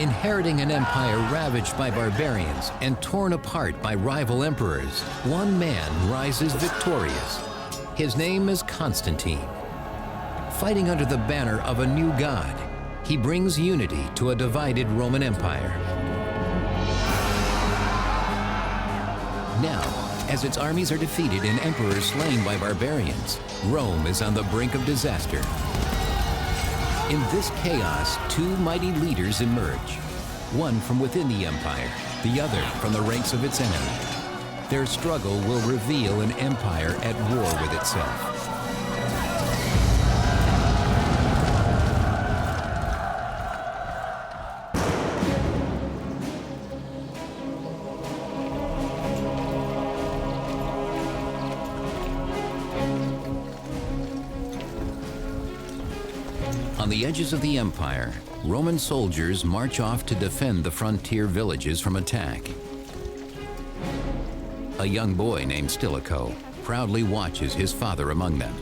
Inheriting an empire ravaged by barbarians and torn apart by rival emperors, one man rises victorious. His name is Constantine. Fighting under the banner of a new god, he brings unity to a divided Roman Empire. Now, as its armies are defeated and emperors slain by barbarians, Rome is on the brink of disaster. In this chaos, two mighty leaders emerge, one from within the empire, the other from the ranks of its enemy. Their struggle will reveal an empire at war with itself. On the edges of the empire, Roman soldiers march off to defend the frontier villages from attack. A young boy named Stilicho proudly watches his father among them.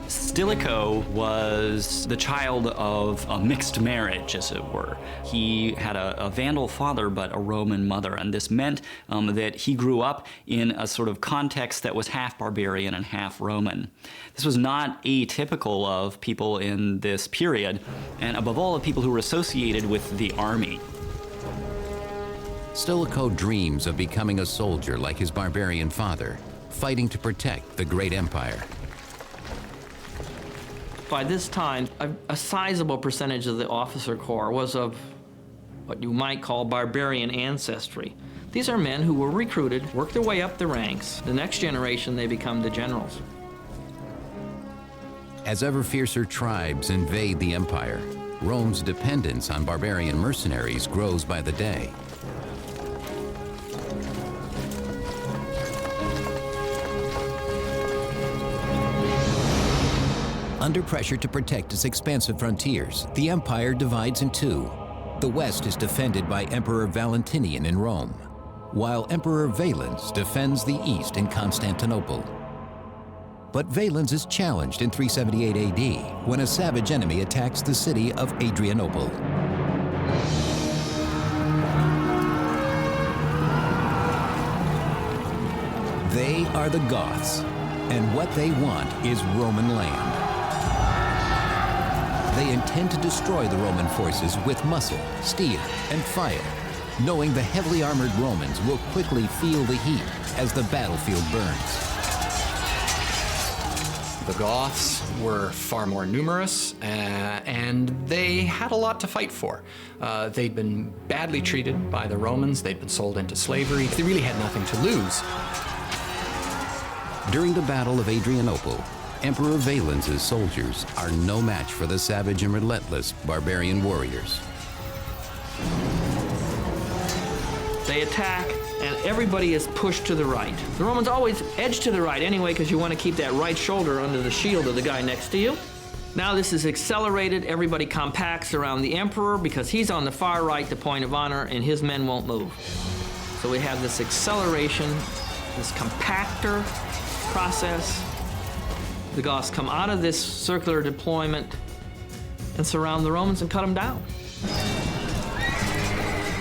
Stilicho was the child of a mixed marriage, as it were. He had a Vandal father, but a Roman mother, and this meant that he grew up in a sort of context that was half barbarian and half Roman. This was not atypical of people in this period, and above all, of people who were associated with the army. Stilicho dreams of becoming a soldier like his barbarian father, fighting to protect the great empire. By this time, a sizable percentage of the officer corps was of what you might call barbarian ancestry. These are men who were recruited, worked their way up the ranks. The next generation, they become the generals. As ever fiercer tribes invade the empire, Rome's dependence on barbarian mercenaries grows by the day. Under pressure to protect its expansive frontiers, the empire divides in two. The west is defended by Emperor Valentinian in Rome, while Emperor Valens defends the east in Constantinople. But Valens is challenged in 378 AD when a savage enemy attacks the city of Adrianople. They are the Goths, and what they want is Roman land. They intend to destroy the Roman forces with muscle, steel, and fire, knowing the heavily armored Romans will quickly feel the heat as the battlefield burns. The Goths were far more numerous, and they had a lot to fight for. They'd been badly treated by the Romans, they'd been sold into slavery, they really had nothing to lose. During the Battle of Adrianople, Emperor Valens' soldiers are no match for the savage and relentless barbarian warriors. They attack, and everybody is pushed to the right. The Romans always edge to the right anyway, because you want to keep that right shoulder under the shield of the guy next to you. Now this is accelerated. Everybody compacts around the emperor because he's on the far right, the point of honor, and his men won't move. So we have this acceleration, this compactor process. The Goths come out of this circular deployment and surround the Romans and cut them down.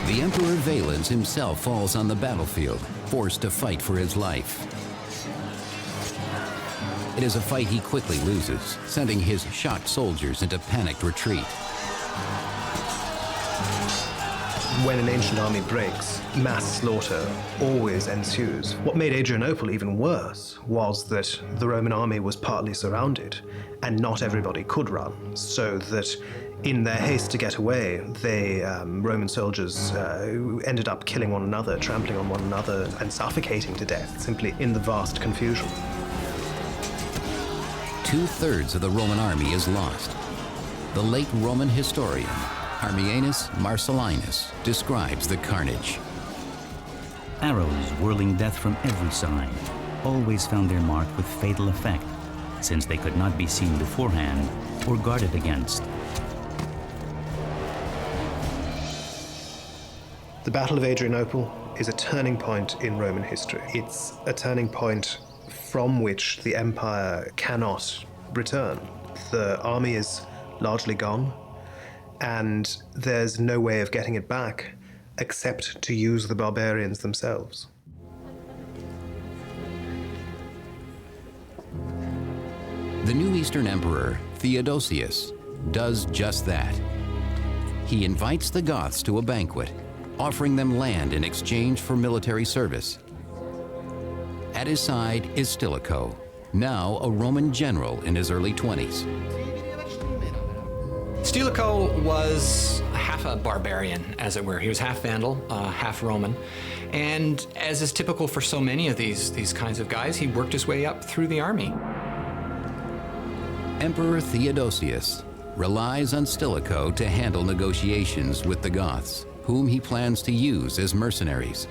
The Emperor Valens himself falls on the battlefield, forced to fight for his life. It is a fight he quickly loses, sending his shocked soldiers into panicked retreat. When an ancient army breaks, mass slaughter always ensues. What made Adrianople even worse was that the Roman army was partly surrounded, and not everybody could run, so that in their haste to get away, Roman soldiers ended up killing one another, trampling on one another, and suffocating to death, simply in the vast confusion. 2/3 of the Roman army is lost. The late Roman historian, Ammianus Marcellinus, describes the carnage. Arrows whirling death from every side always found their mark with fatal effect, since they could not be seen beforehand or guarded against. The Battle of Adrianople is a turning point in Roman history. It's a turning point from which the empire cannot return. The army is largely gone. and there's no way of getting it back except to use the barbarians themselves. The new Eastern Emperor, Theodosius, does just that. He invites the Goths to a banquet, offering them land in exchange for military service. At his side is Stilicho, now a Roman general in his early 20s. Stilicho was half a barbarian, as it were. He was half Vandal, half Roman. And as is typical for so many of these kinds of guys, he worked his way up through the army. Emperor Theodosius relies on Stilicho to handle negotiations with the Goths, whom he plans to use as mercenaries.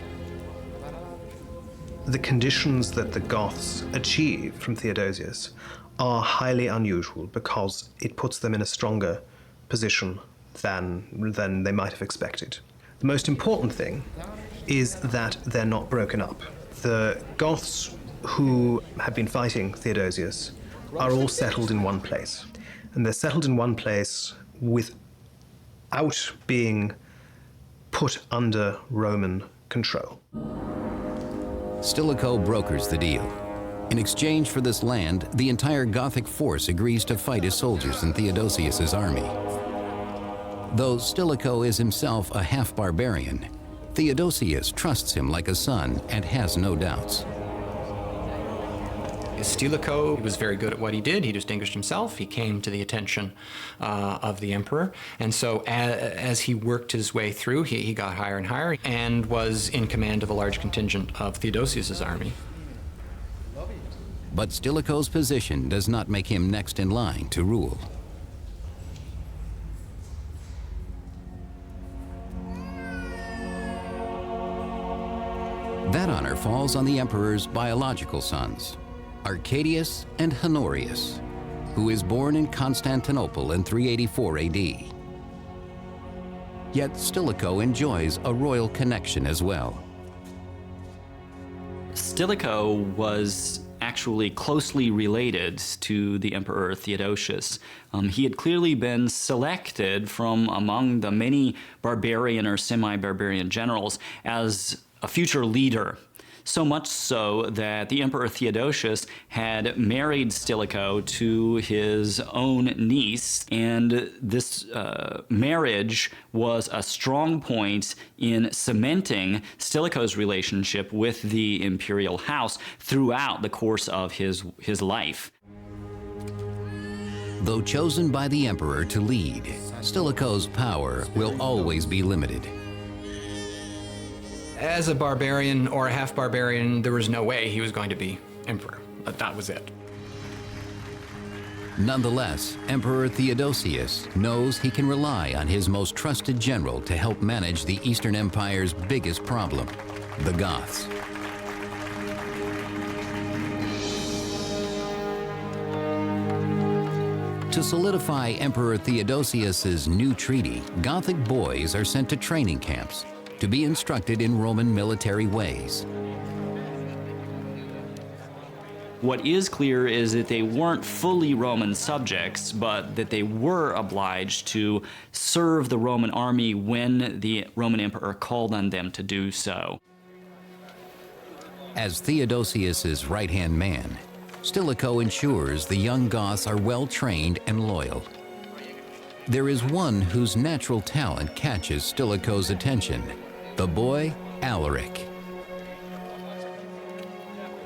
The conditions that the Goths achieve from Theodosius are highly unusual because it puts them in a stronger position than they might have expected. The most important thing is that they're not broken up. The Goths who have been fighting Theodosius are all settled in one place. And they're settled in one place without being put under Roman control. Stilicho brokers the deal. In exchange for this land, the entire Gothic force agrees to fight as soldiers in Theodosius's army. Though Stilicho is himself a half-barbarian, Theodosius trusts him like a son and has no doubts. Stilicho was very good at what he did. He distinguished himself. He came to the attention of the emperor. And so as he worked his way through, he got higher and higher and was in command of a large contingent of Theodosius's army. But Stilicho's position does not make him next in line to rule. That honor falls on the emperor's biological sons, Arcadius and Honorius, who is born in Constantinople in 384 AD. Yet Stilicho enjoys a royal connection as well. Stilicho was actually closely related to the Emperor Theodosius. He had clearly been selected from among the many barbarian or semi-barbarian generals as a future leader. So much so that the Emperor Theodosius had married Stilicho to his own niece, and this marriage was a strong point in cementing Stilicho's relationship with the imperial house throughout the course of his life. Though chosen by the emperor to lead, Stilicho's power will always be limited. As a barbarian or a half-barbarian, there was no way he was going to be emperor. That was it. Nonetheless, Emperor Theodosius knows he can rely on his most trusted general to help manage the Eastern Empire's biggest problem, the Goths. To solidify Emperor Theodosius's new treaty, Gothic boys are sent to training camps to be instructed in Roman military ways. What is clear is that they weren't fully Roman subjects, but that they were obliged to serve the Roman army when the Roman emperor called on them to do so. As Theodosius's right-hand man, Stilicho ensures the young Goths are well-trained and loyal. There is one whose natural talent catches Stilicho's attention, the boy Alaric.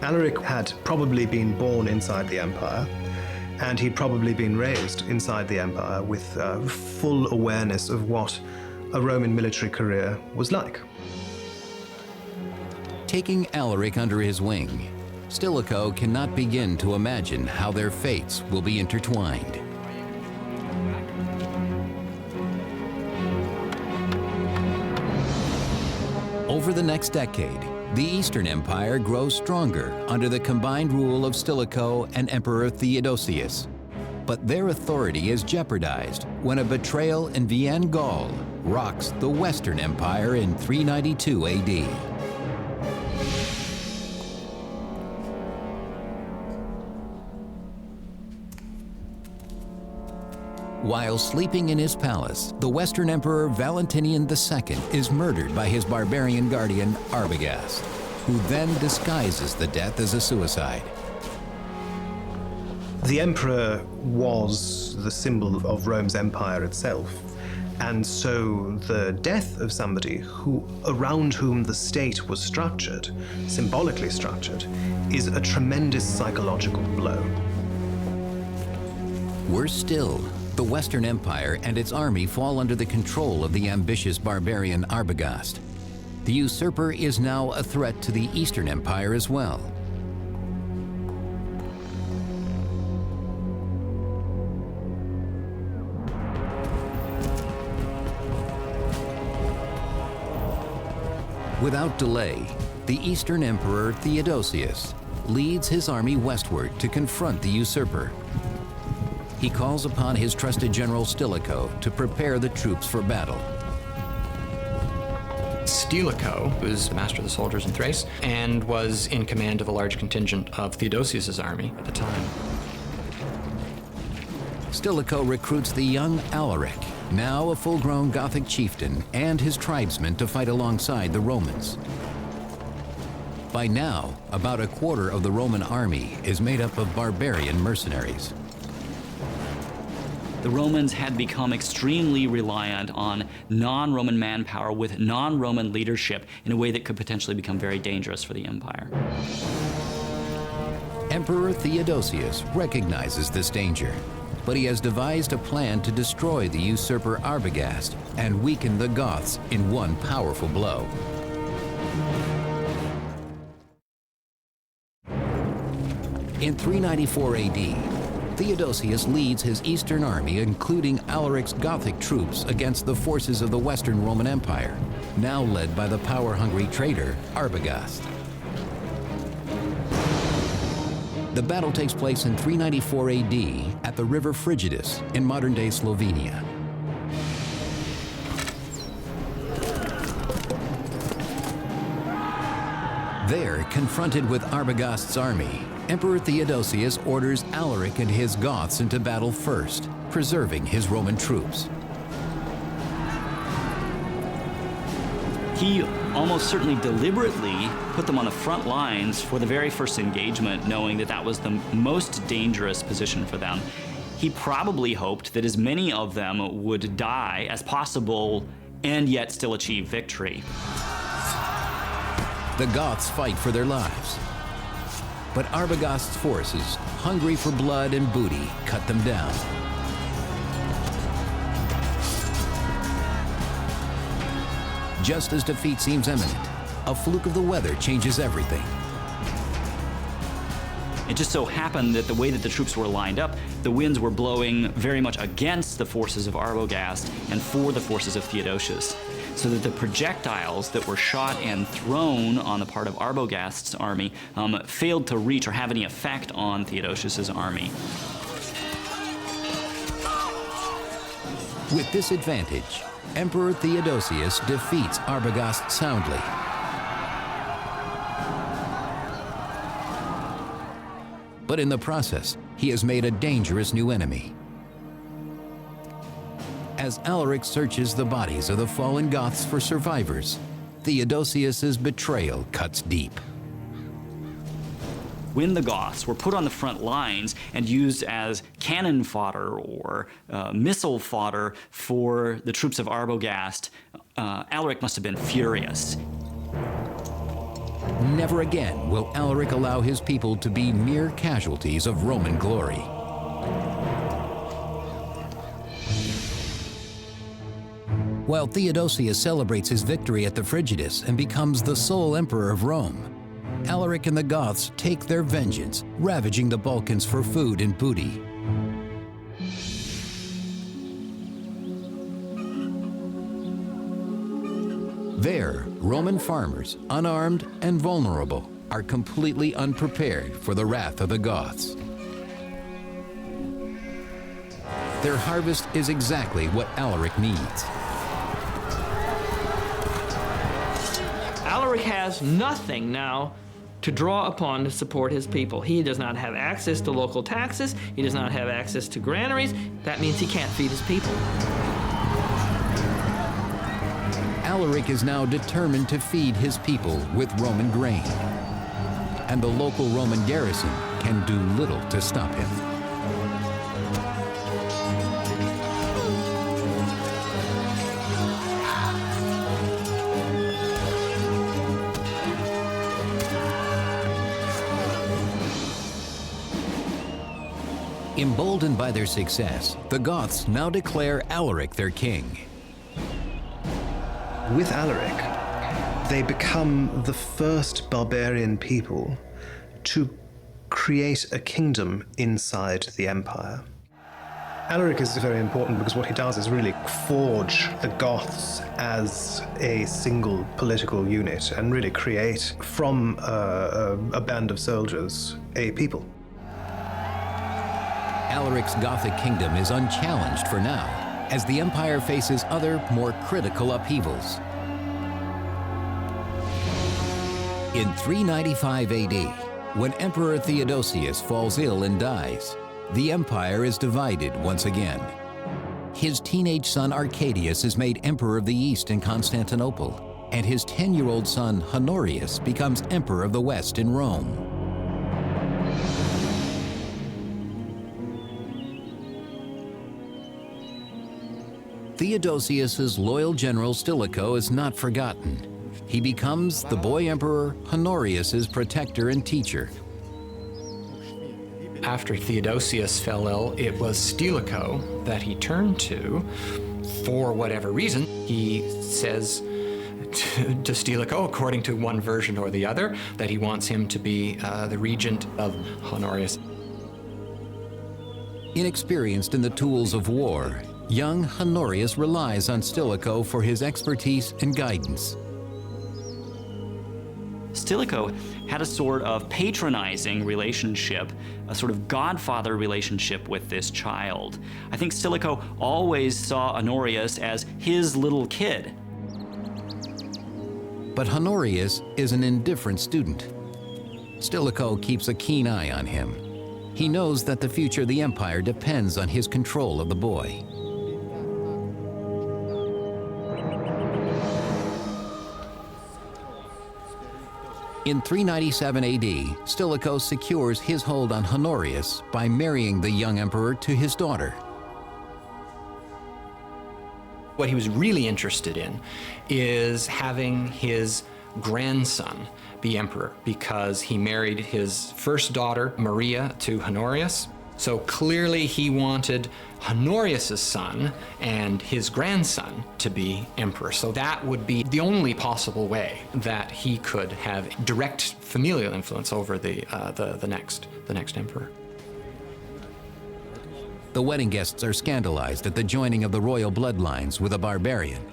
Alaric had probably been born inside the empire, and he'd probably been raised inside the empire with full awareness of what a Roman military career was like. Taking Alaric under his wing, Stilicho cannot begin to imagine how their fates will be intertwined. Over the next decade, the Eastern Empire grows stronger under the combined rule of Stilicho and Emperor Theodosius. But their authority is jeopardized when a betrayal in Vienne, Gaul, rocks the Western Empire in 392 AD. While sleeping in his palace, the Western Emperor Valentinian II is murdered by his barbarian guardian Arbogast, who then disguises the death as a suicide. The emperor was the symbol of Rome's empire itself, and so the death of somebody around whom the state was structured, symbolically structured, is a tremendous psychological blow. Worse still, the Western Empire and its army fall under the control of the ambitious barbarian Arbogast. The usurper is now a threat to the Eastern Empire as well. Without delay, the Eastern Emperor Theodosius leads his army westward to confront the usurper. He calls upon his trusted general Stilicho to prepare the troops for battle. Stilicho was master of the soldiers in Thrace and was in command of a large contingent of Theodosius's army at the time. Stilicho recruits the young Alaric, now a full-grown Gothic chieftain, and his tribesmen to fight alongside the Romans. By now, about a quarter of the Roman army is made up of barbarian mercenaries. The Romans had become extremely reliant on non-Roman manpower with non-Roman leadership in a way that could potentially become very dangerous for the empire. Emperor Theodosius recognizes this danger, but he has devised a plan to destroy the usurper Arbogast and weaken the Goths in one powerful blow. In 394 AD, Theodosius leads his eastern army, including Alaric's Gothic troops, against the forces of the Western Roman Empire, now led by the power-hungry traitor Arbogast. The battle takes place in 394 AD at the river Frigidus in modern-day Slovenia. There, confronted with Arbogast's army, Emperor Theodosius orders Alaric and his Goths into battle first, preserving his Roman troops. He almost certainly deliberately put them on the front lines for the very first engagement, knowing that that was the most dangerous position for them. He probably hoped that as many of them would die as possible and yet still achieve victory. The Goths fight for their lives. But Arbogast's forces, hungry for blood and booty, cut them down. Just as defeat seems imminent, a fluke of the weather changes everything. It just so happened that the way that the troops were lined up, the winds were blowing very much against the forces of Arbogast and for the forces of Theodosius, so that the projectiles that were shot and thrown on the part of Arbogast's army failed to reach or have any effect on Theodosius's army. With this advantage, Emperor Theodosius defeats Arbogast soundly. But in the process, he has made a dangerous new enemy. As Alaric searches the bodies of the fallen Goths for survivors, Theodosius's betrayal cuts deep. When the Goths were put on the front lines and used as cannon fodder or missile fodder for the troops of Arbogast, Alaric must have been furious. Never again will Alaric allow his people to be mere casualties of Roman glory. While Theodosius celebrates his victory at the Frigidus and becomes the sole emperor of Rome, Alaric and the Goths take their vengeance, ravaging the Balkans for food and booty. There, Roman farmers, unarmed and vulnerable, are completely unprepared for the wrath of the Goths. Their harvest is exactly what Alaric needs. Alaric has nothing now to draw upon to support his people. He does not have access to local taxes. He does not have access to granaries. That means he can't feed his people. Alaric is now determined to feed his people with Roman grain, and the local Roman garrison can do little to stop him. Emboldened by their success, the Goths now declare Alaric their king. With Alaric, they become the first barbarian people to create a kingdom inside the empire. Alaric is very important because what he does is really forge the Goths as a single political unit and really create from a band of soldiers a people. Alaric's Gothic kingdom is unchallenged for now, as the empire faces other, more critical upheavals. In 395 AD, when Emperor Theodosius falls ill and dies, the empire is divided once again. His teenage son Arcadius is made Emperor of the East in Constantinople, and his 10-year-old son Honorius becomes Emperor of the West in Rome. Theodosius's loyal general Stilicho is not forgotten. He becomes the boy emperor Honorius's protector and teacher. After Theodosius fell ill, it was Stilicho that he turned to for whatever reason. He says to Stilicho, according to one version or the other, that he wants him to be the regent of Honorius. Inexperienced in the tools of war, young Honorius relies on Stilicho for his expertise and guidance. Stilicho had a sort of patronizing relationship, a sort of godfather relationship with this child. I think Stilicho always saw Honorius as his little kid. But Honorius is an indifferent student. Stilicho keeps a keen eye on him. He knows that the future of the empire depends on his control of the boy. In 397 AD, Stilicho secures his hold on Honorius by marrying the young emperor to his daughter. What he was really interested in is having his grandson be emperor, because he married his first daughter, Maria, to Honorius. So clearly he wanted Honorius's son and his grandson to be emperor. So that would be the only possible way that he could have direct familial influence over the next emperor. The wedding guests are scandalized at the joining of the royal bloodlines with a barbarian.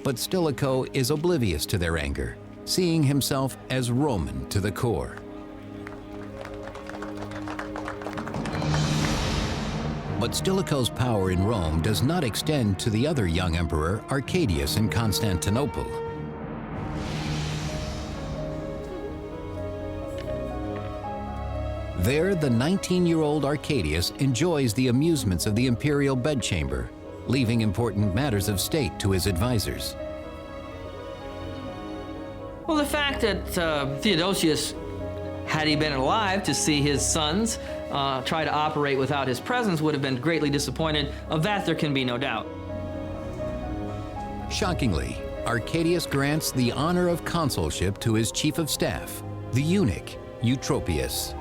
But Stilicho is oblivious to their anger, seeing himself as Roman to the core. But Stilicho's power in Rome does not extend to the other young emperor, Arcadius, in Constantinople. There, the 19-year-old Arcadius enjoys the amusements of the imperial bedchamber, leaving important matters of state to his advisors. Well, the fact that Theodosius, had he been alive to see his sons try to operate without his presence, would have been greatly disappointed. Of that, there can be no doubt. Shockingly, Arcadius grants the honor of consulship to his chief of staff, the eunuch, Eutropius.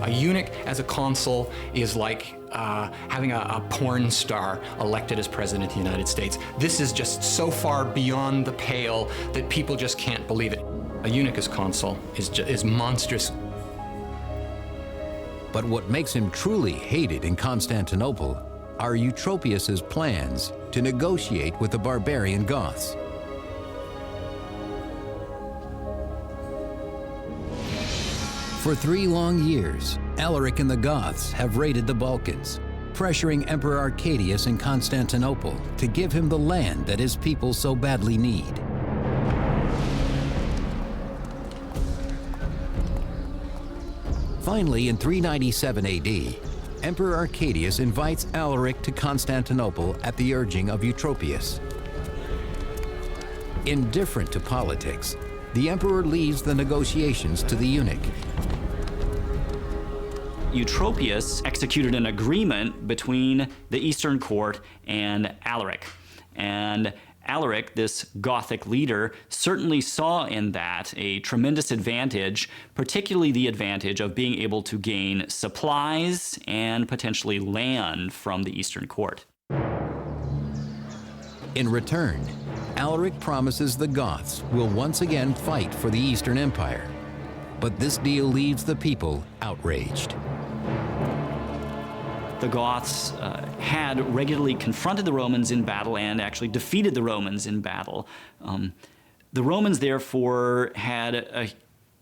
A eunuch as a consul is like having a porn star elected as president of the United States. This is just so far beyond the pale that people just can't believe it. A eunuch as consul is monstrous. But what makes him truly hated in Constantinople are Eutropius's plans to negotiate with the barbarian Goths. For 3 long years, Alaric and the Goths have raided the Balkans, pressuring Emperor Arcadius in Constantinople to give him the land that his people so badly need. Finally, in 397 AD, Emperor Arcadius invites Alaric to Constantinople at the urging of Eutropius. Indifferent to politics, the emperor leaves the negotiations to the eunuch. Eutropius executed an agreement between the Eastern court and Alaric. And Alaric, this Gothic leader, certainly saw in that a tremendous advantage, particularly the advantage of being able to gain supplies and potentially land from the Eastern court. In return, Alaric promises the Goths will once again fight for the Eastern Empire. But this deal leaves the people outraged. The Goths had regularly confronted the Romans in battle and actually defeated the Romans in battle. The Romans, therefore, had a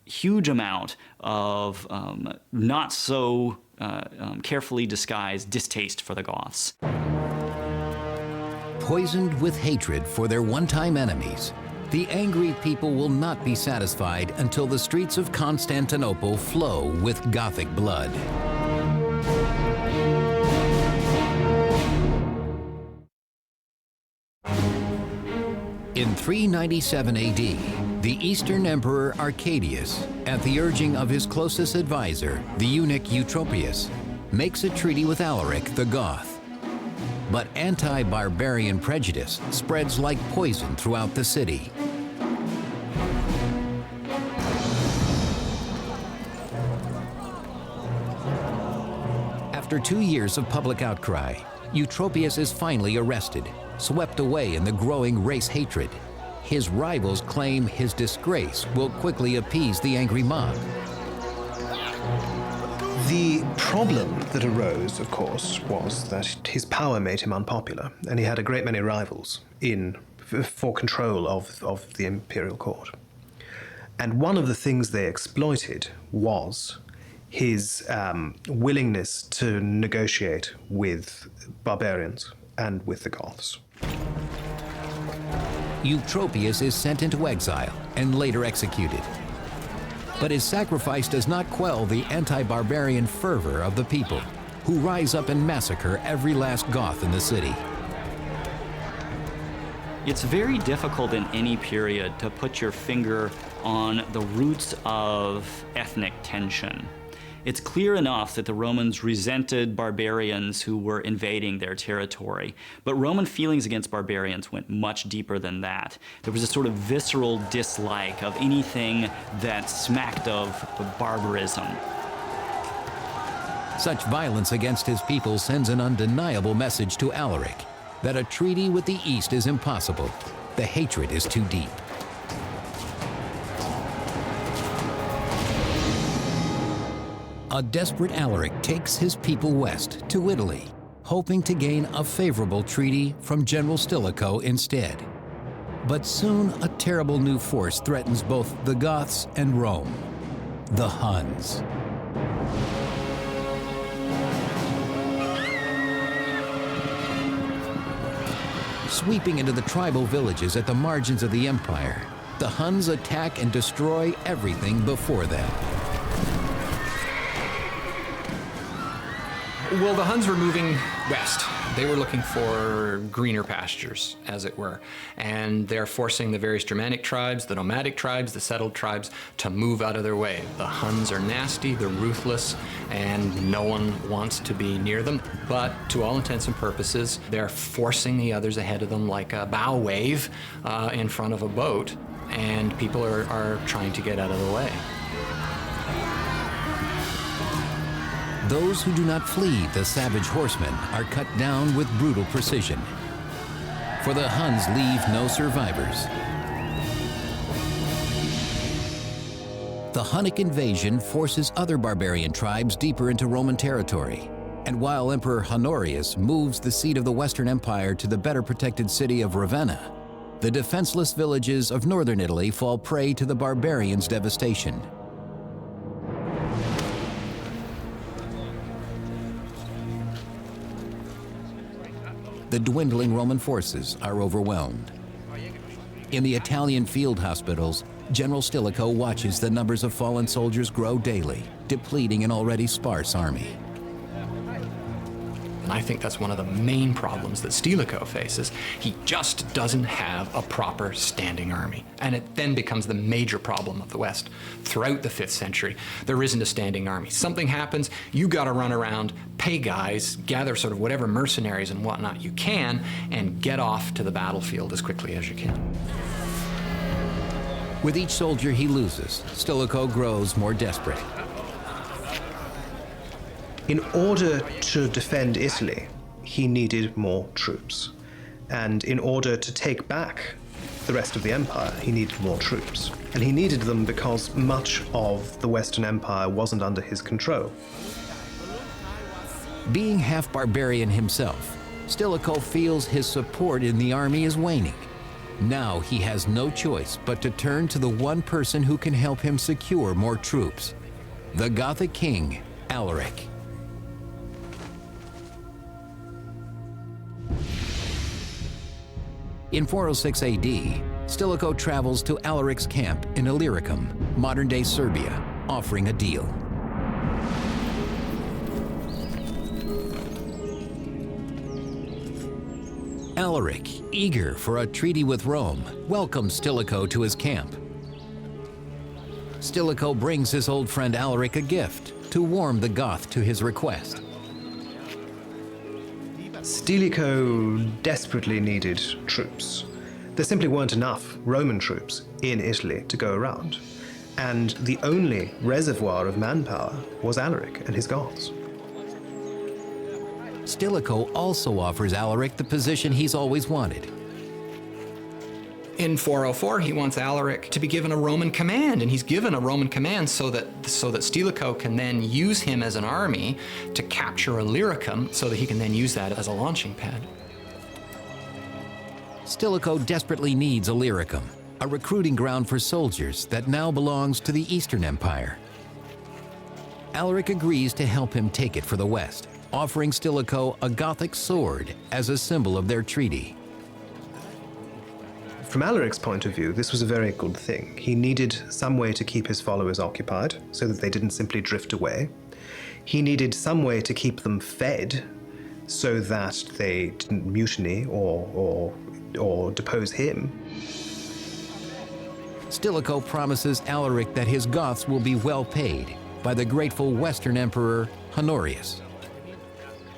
huge amount of not so carefully disguised distaste for the Goths. Poisoned with hatred for their one-time enemies, the angry people will not be satisfied until the streets of Constantinople flow with Gothic blood. In 397 AD, the Eastern Emperor Arcadius, at the urging of his closest advisor, the eunuch Eutropius, makes a treaty with Alaric the Goth. But anti-barbarian prejudice spreads like poison throughout the city. After 2 years of public outcry, Eutropius is finally arrested, swept away in the growing race hatred. His rivals claim his disgrace will quickly appease the angry mob. The problem that arose, of course, was that his power made him unpopular, and he had a great many rivals for control of the imperial court. And one of the things they exploited was his willingness to negotiate with barbarians and with the Goths. Eutropius is sent into exile and later executed. But his sacrifice does not quell the anti-barbarian fervor of the people, who rise up and massacre every last Goth in the city. It's very difficult in any period to put your finger on the roots of ethnic tension. It's clear enough that the Romans resented barbarians who were invading their territory, but Roman feelings against barbarians went much deeper than that. There was a sort of visceral dislike of anything that smacked of barbarism. Such violence against his people sends an undeniable message to Alaric that a treaty with the East is impossible. The hatred is too deep. A desperate Alaric takes his people west to Italy, hoping to gain a favorable treaty from General Stilicho instead. But soon a terrible new force threatens both the Goths and Rome: the Huns. Sweeping into the tribal villages at the margins of the empire, the Huns attack and destroy everything before them. Well, the Huns were moving west. They were looking for greener pastures, as it were. And they're forcing the various Germanic tribes, the nomadic tribes, the settled tribes, to move out of their way. The Huns are nasty, they're ruthless, and no one wants to be near them. But to all intents and purposes, they're forcing the others ahead of them like a bow wave in front of a boat, and people are trying to get out of the way. Those who do not flee the savage horsemen are cut down with brutal precision. For the Huns leave no survivors. The Hunnic invasion forces other barbarian tribes deeper into Roman territory. And while Emperor Honorius moves the seat of the Western Empire to the better protected city of Ravenna, the defenseless villages of northern Italy fall prey to the barbarians' devastation. The dwindling Roman forces are overwhelmed. In the Italian field hospitals, General Stilicho watches the numbers of fallen soldiers grow daily, depleting an already sparse army. And I think that's one of the main problems that Stilicho faces. He just doesn't have a proper standing army. And it then becomes the major problem of the West. Throughout the 5th century, there isn't a standing army. Something happens, you gotta run around, pay guys, gather sort of whatever mercenaries and whatnot you can, and get off to the battlefield as quickly as you can. With each soldier he loses, Stilicho grows more desperate. In order to defend Italy, he needed more troops. And in order to take back the rest of the empire, he needed more troops. And he needed them because much of the Western Empire wasn't under his control. Being half barbarian himself, Stilicho feels his support in the army is waning. Now he has no choice but to turn to the one person who can help him secure more troops, the Gothic king, Alaric. In 406 AD, Stilicho travels to Alaric's camp in Illyricum, modern-day Serbia, offering a deal. Alaric, eager for a treaty with Rome, welcomes Stilicho to his camp. Stilicho brings his old friend Alaric a gift to warm the Goth to his request. Stilicho desperately needed troops. There simply weren't enough Roman troops in Italy to go around. And the only reservoir of manpower was Alaric and his Goths. Stilicho also offers Alaric the position he's always wanted. In 404, he wants Alaric to be given a Roman command, and he's given a Roman command so that Stilicho can then use him as an army to capture Illyricum, so that he can then use that as a launching pad. Stilicho desperately needs Illyricum, a recruiting ground for soldiers that now belongs to the Eastern Empire. Alaric agrees to help him take it for the West, offering Stilicho a Gothic sword as a symbol of their treaty. From Alaric's point of view, this was a very good thing. He needed some way to keep his followers occupied so that they didn't simply drift away. He needed some way to keep them fed so that they didn't mutiny or depose him. Stilicho promises Alaric that his Goths will be well paid by the grateful Western Emperor Honorius.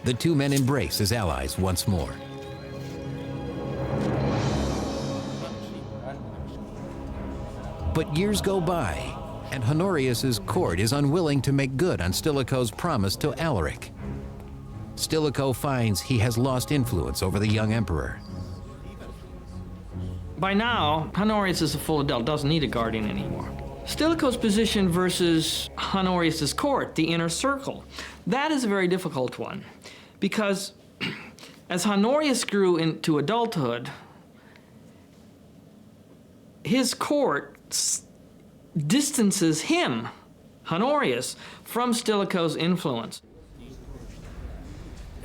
The two men embrace as allies once more. But years go by, and Honorius's court is unwilling to make good on Stilicho's promise to Alaric. Stilicho finds he has lost influence over the young emperor. By now, Honorius is a full adult, doesn't need a guardian anymore. Stilicho's position versus Honorius's court, the inner circle, that is a very difficult one, because as Honorius grew into adulthood, his court distances him, Honorius, from Stilicho's influence.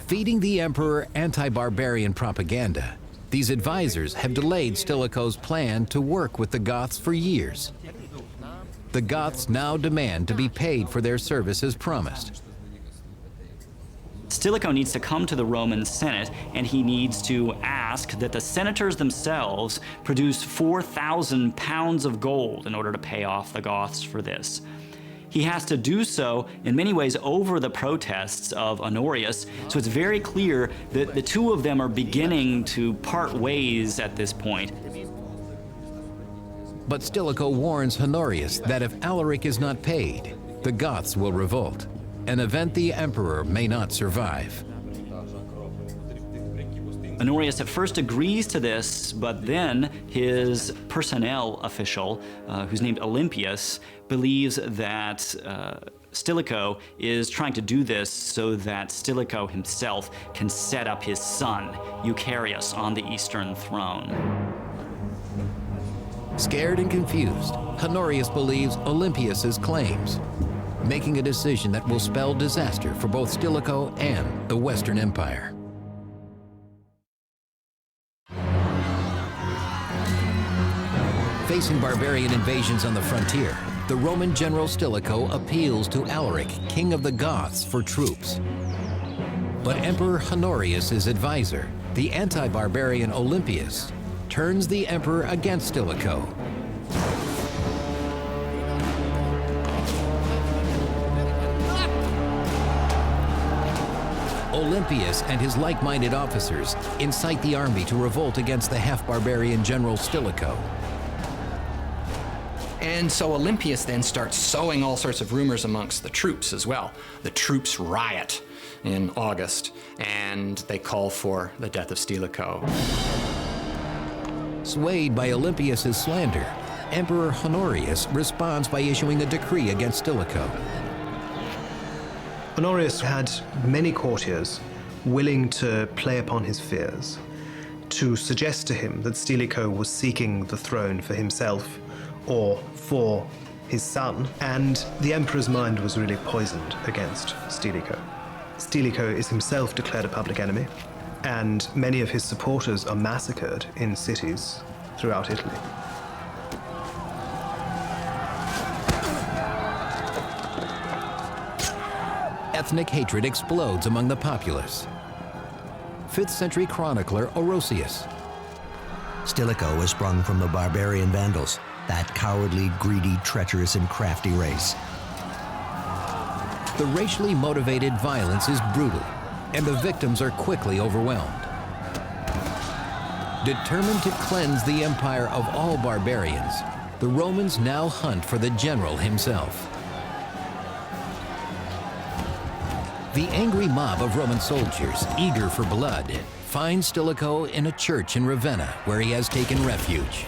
Feeding the emperor anti-barbarian propaganda, these advisors have delayed Stilicho's plan to work with the Goths for years. The Goths now demand to be paid for their service as promised. Stilicho needs to come to the Roman Senate, and he needs to ask that the senators themselves produce 4,000 pounds of gold in order to pay off the Goths for this. He has to do so in many ways over the protests of Honorius, so it's very clear that the two of them are beginning to part ways at this point. But Stilicho warns Honorius that if Alaric is not paid, the Goths will revolt, an event the emperor may not survive. Honorius at first agrees to this, but then his personnel official, who's named Olympius, believes that Stilicho is trying to do this so that Stilicho himself can set up his son, Eucharius, on the eastern throne. Scared and confused, Honorius believes Olympius's claims, making a decision that will spell disaster for both Stilicho and the Western Empire. Facing barbarian invasions on the frontier, the Roman general Stilicho appeals to Alaric, king of the Goths, for troops. But Emperor Honorius' advisor, the anti-barbarian Olympius, turns the emperor against Stilicho. Olympius and his like-minded officers incite the army to revolt against the half-barbarian general Stilicho. And so Olympius then starts sowing all sorts of rumors amongst the troops as well. The troops riot in August, and they call for the death of Stilicho. Swayed by Olympius' slander, Emperor Honorius responds by issuing a decree against Stilicho. Honorius had many courtiers willing to play upon his fears, to suggest to him that Stilicho was seeking the throne for himself or for his son, and the emperor's mind was really poisoned against Stilicho. Stilicho is himself declared a public enemy, and many of his supporters are massacred in cities throughout Italy. Ethnic hatred explodes among the populace. 5th century chronicler Orosius. Stilicho was sprung from the barbarian Vandals, that cowardly, greedy, treacherous, and crafty race. The racially motivated violence is brutal, and the victims are quickly overwhelmed. Determined to cleanse the empire of all barbarians, the Romans now hunt for the general himself. The angry mob of Roman soldiers, eager for blood, finds Stilicho in a church in Ravenna, where he has taken refuge.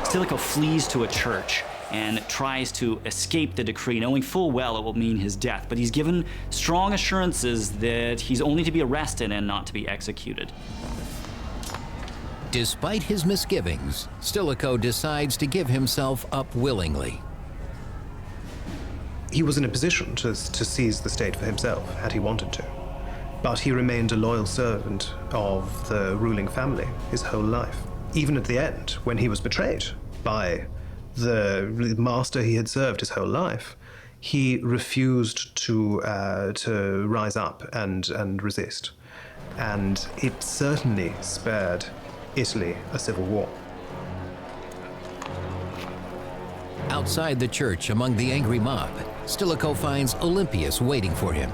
Stilicho flees to a church and tries to escape the decree, knowing full well it will mean his death, but he's given strong assurances that he's only to be arrested and not to be executed. Despite his misgivings, Stilicho decides to give himself up willingly. He was in a position to seize the state for himself, had he wanted to. But he remained a loyal servant of the ruling family his whole life. Even at the end, when he was betrayed by the master he had served his whole life, he refused to rise up and resist. And it certainly spared Italy a civil war. Outside the church, among the angry mob, Stilicho finds Olympius waiting for him.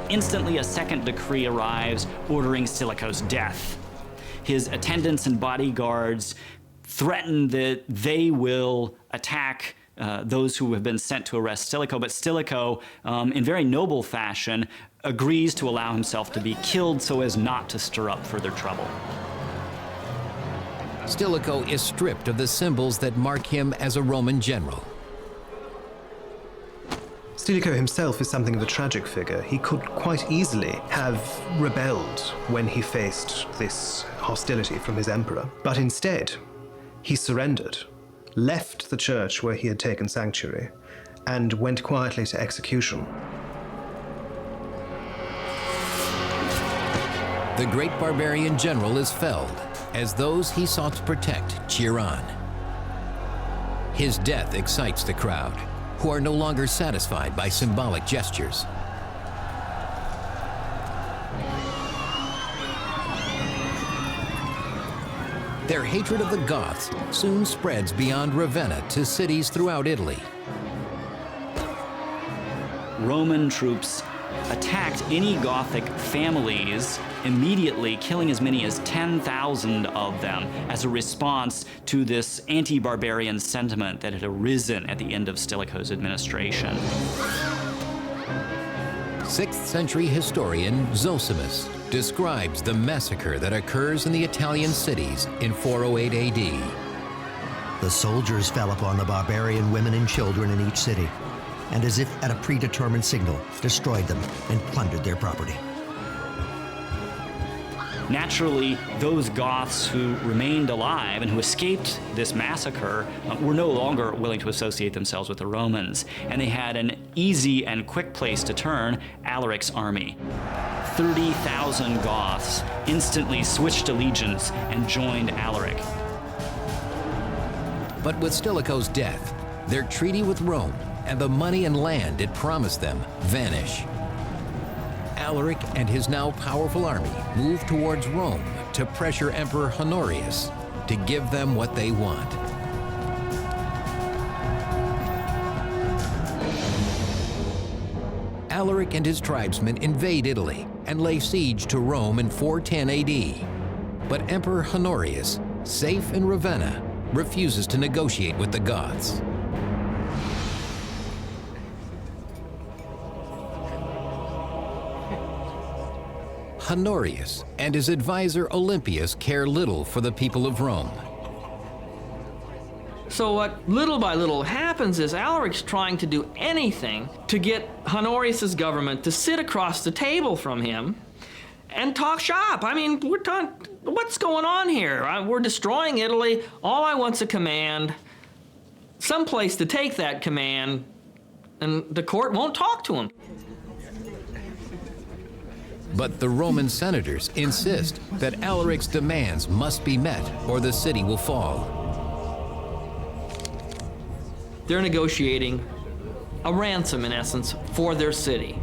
Instantly, a second decree arrives ordering Stilicho's death. His attendants and bodyguards threaten that they will attack those who have been sent to arrest Stilicho, but Stilicho, in very noble fashion, agrees to allow himself to be killed so as not to stir up further trouble. Stilicho is stripped of the symbols that mark him as a Roman general. Stilicho himself is something of a tragic figure. He could quite easily have rebelled when he faced this hostility from his emperor, but instead he surrendered, left the church where he had taken sanctuary, and went quietly to execution. The great barbarian general is felled, as those he sought to protect cheer on. His death excites the crowd, who are no longer satisfied by symbolic gestures. Their hatred of the Goths soon spreads beyond Ravenna to cities throughout Italy. Roman troops attacked any Gothic families, immediately killing as many as 10,000 of them as a response to this anti-barbarian sentiment that had arisen at the end of Stilicho's administration. 6th century historian Zosimus describes the massacre that occurs in the Italian cities in 408 AD. The soldiers fell upon the barbarian women and children in each city, and as if at a predetermined signal, destroyed them and plundered their property. Naturally, those Goths who remained alive and who escaped this massacre were no longer willing to associate themselves with the Romans, and they had an easy and quick place to turn: Alaric's army. 30,000 Goths instantly switched allegiance and joined Alaric. But with Stilicho's death, their treaty with Rome and the money and land it promised them vanish. Alaric and his now powerful army move towards Rome to pressure Emperor Honorius to give them what they want. Alaric and his tribesmen invade Italy and lay siege to Rome in 410 AD. But Emperor Honorius, safe in Ravenna, refuses to negotiate with the Goths. Honorius and his advisor Olympius care little for the people of Rome. So what little by little happens is Alaric's trying to do anything to get Honorius's government to sit across the table from him and talk shop. I mean, we're talking, what's going on here? We're destroying Italy. All I want's a command, some place to take that command, and the court won't talk to him. But the Roman senators insist that Alaric's demands must be met or the city will fall. They're negotiating a ransom, in essence, for their city.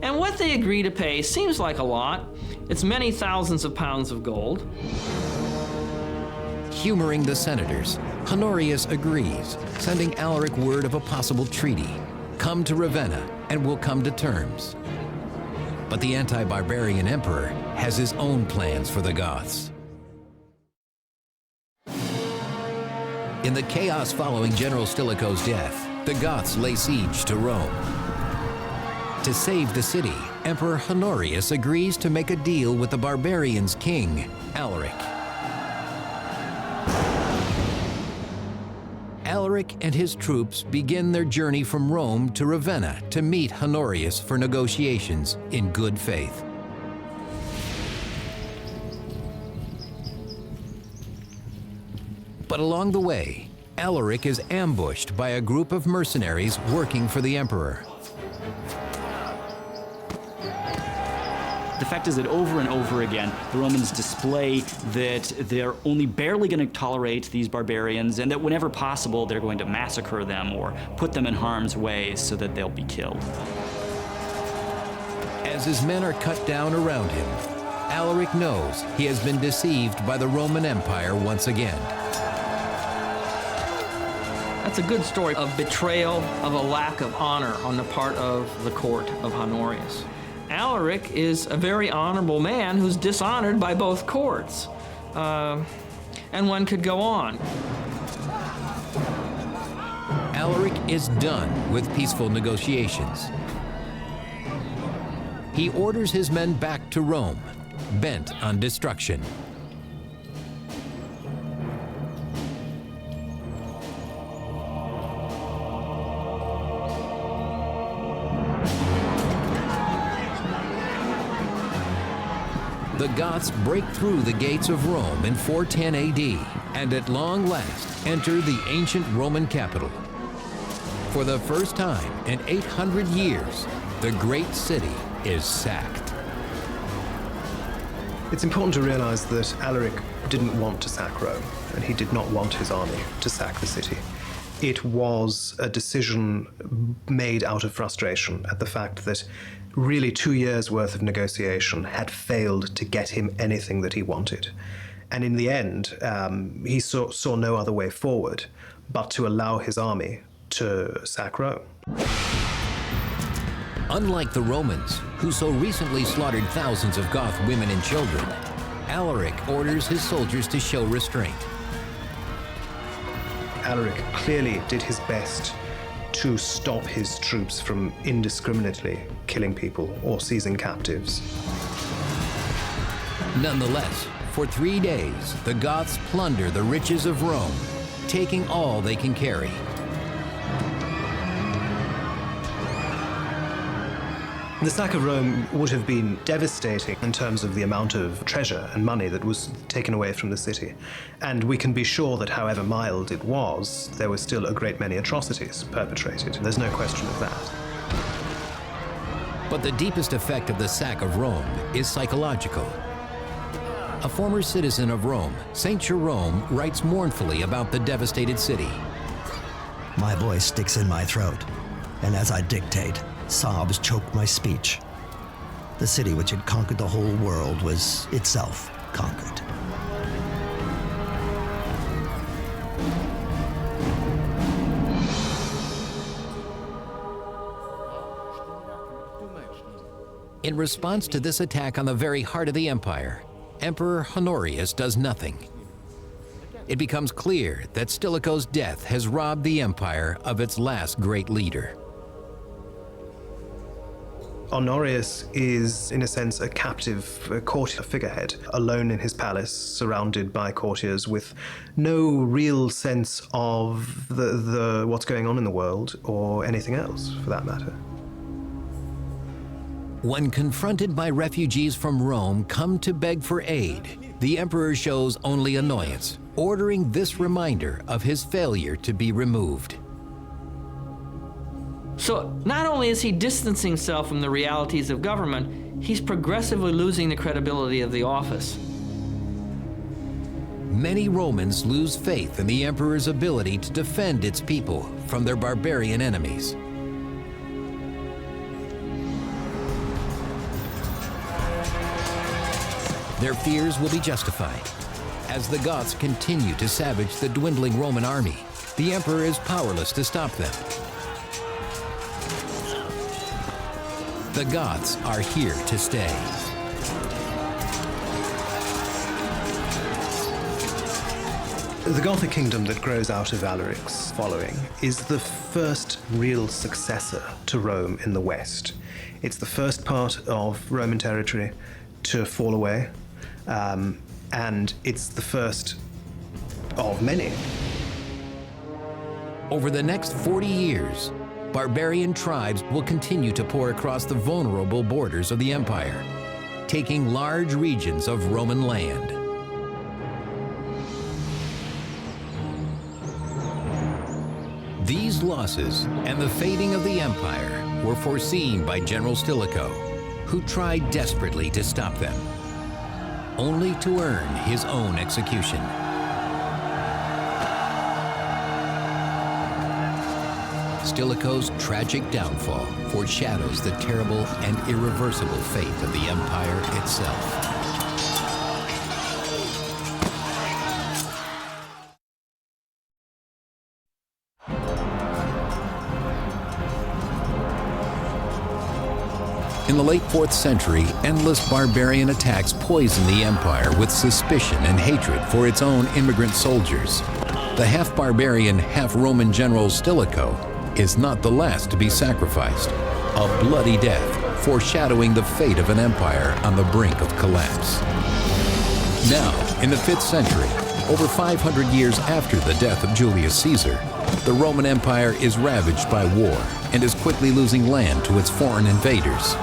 And what they agree to pay seems like a lot. It's many thousands of pounds of gold. Humoring the senators, Honorius agrees, sending Alaric word of a possible treaty. Come to Ravenna and we'll come to terms. But the anti-barbarian emperor has his own plans for the Goths. In the chaos following General Stilicho's death, the Goths lay siege to Rome. To save the city, Emperor Honorius agrees to make a deal with the barbarians' king, Alaric. Alaric and his troops begin their journey from Rome to Ravenna to meet Honorius for negotiations in good faith. But along the way, Alaric is ambushed by a group of mercenaries working for the emperor. The fact is that over and over again, the Romans display that they're only barely going to tolerate these barbarians, and that whenever possible, they're going to massacre them or put them in harm's way so that they'll be killed. As his men are cut down around him, Alaric knows he has been deceived by the Roman Empire once again. That's a good story of betrayal, of a lack of honor on the part of the court of Honorius. Alaric is a very honorable man who's dishonored by both courts. And one could go on. Alaric is done with peaceful negotiations. He orders his men back to Rome, bent on destruction. The Goths break through the gates of Rome in 410 AD and at long last enter the ancient Roman capital. For the first time in 800 years, the great city is sacked. It's important to realize that Alaric didn't want to sack Rome, and he did not want his army to sack the city. It was a decision made out of frustration at the fact that really 2 years' worth of negotiation had failed to get him anything that he wanted. And in the end, he saw no other way forward but to allow his army to sack Rome. Unlike the Romans, who so recently slaughtered thousands of Goth women and children, Alaric orders his soldiers to show restraint. Alaric clearly did his best to stop his troops from indiscriminately killing people or seizing captives. Nonetheless, for 3 days, the Goths plunder the riches of Rome, taking all they can carry. The sack of Rome would have been devastating in terms of the amount of treasure and money that was taken away from the city. And we can be sure that however mild it was, there were still a great many atrocities perpetrated. There's no question of that. But the deepest effect of the sack of Rome is psychological. A former citizen of Rome, Saint Jerome, writes mournfully about the devastated city. My voice sticks in my throat, and as I dictate, sobs choke my speech. The city which had conquered the whole world was itself conquered. In response to this attack on the very heart of the empire, Emperor Honorius does nothing. It becomes clear that Stilicho's death has robbed the empire of its last great leader. Honorius is, in a sense, a captive courtier figurehead, alone in his palace, surrounded by courtiers, with no real sense of the what's going on in the world, or anything else, for that matter. When confronted by refugees from Rome come to beg for aid, the emperor shows only annoyance, ordering this reminder of his failure to be removed. So not only is he distancing himself from the realities of government, he's progressively losing the credibility of the office. Many Romans lose faith in the emperor's ability to defend its people from their barbarian enemies. Their fears will be justified. As the Goths continue to savage the dwindling Roman army, the emperor is powerless to stop them. The Goths are here to stay. The Gothic kingdom that grows out of Alaric's following is the first real successor to Rome in the West. It's the first part of Roman territory to fall away, and it's the first of many. Over the next 40 years, barbarian tribes will continue to pour across the vulnerable borders of the empire, taking large regions of Roman land. These losses and the fading of the empire were foreseen by General Stilicho, who tried desperately to stop them, only to earn his own execution. Stilicho's tragic downfall foreshadows the terrible and irreversible fate of the empire itself. In the late 4th century, endless barbarian attacks poisoned the empire with suspicion and hatred for its own immigrant soldiers. The half-barbarian, half-Roman general Stilicho is not the last to be sacrificed, a bloody death foreshadowing the fate of an empire on the brink of collapse. Now, in the 5th century, over 500 years after the death of Julius Caesar, the Roman Empire is ravaged by war and is quickly losing land to its foreign invaders.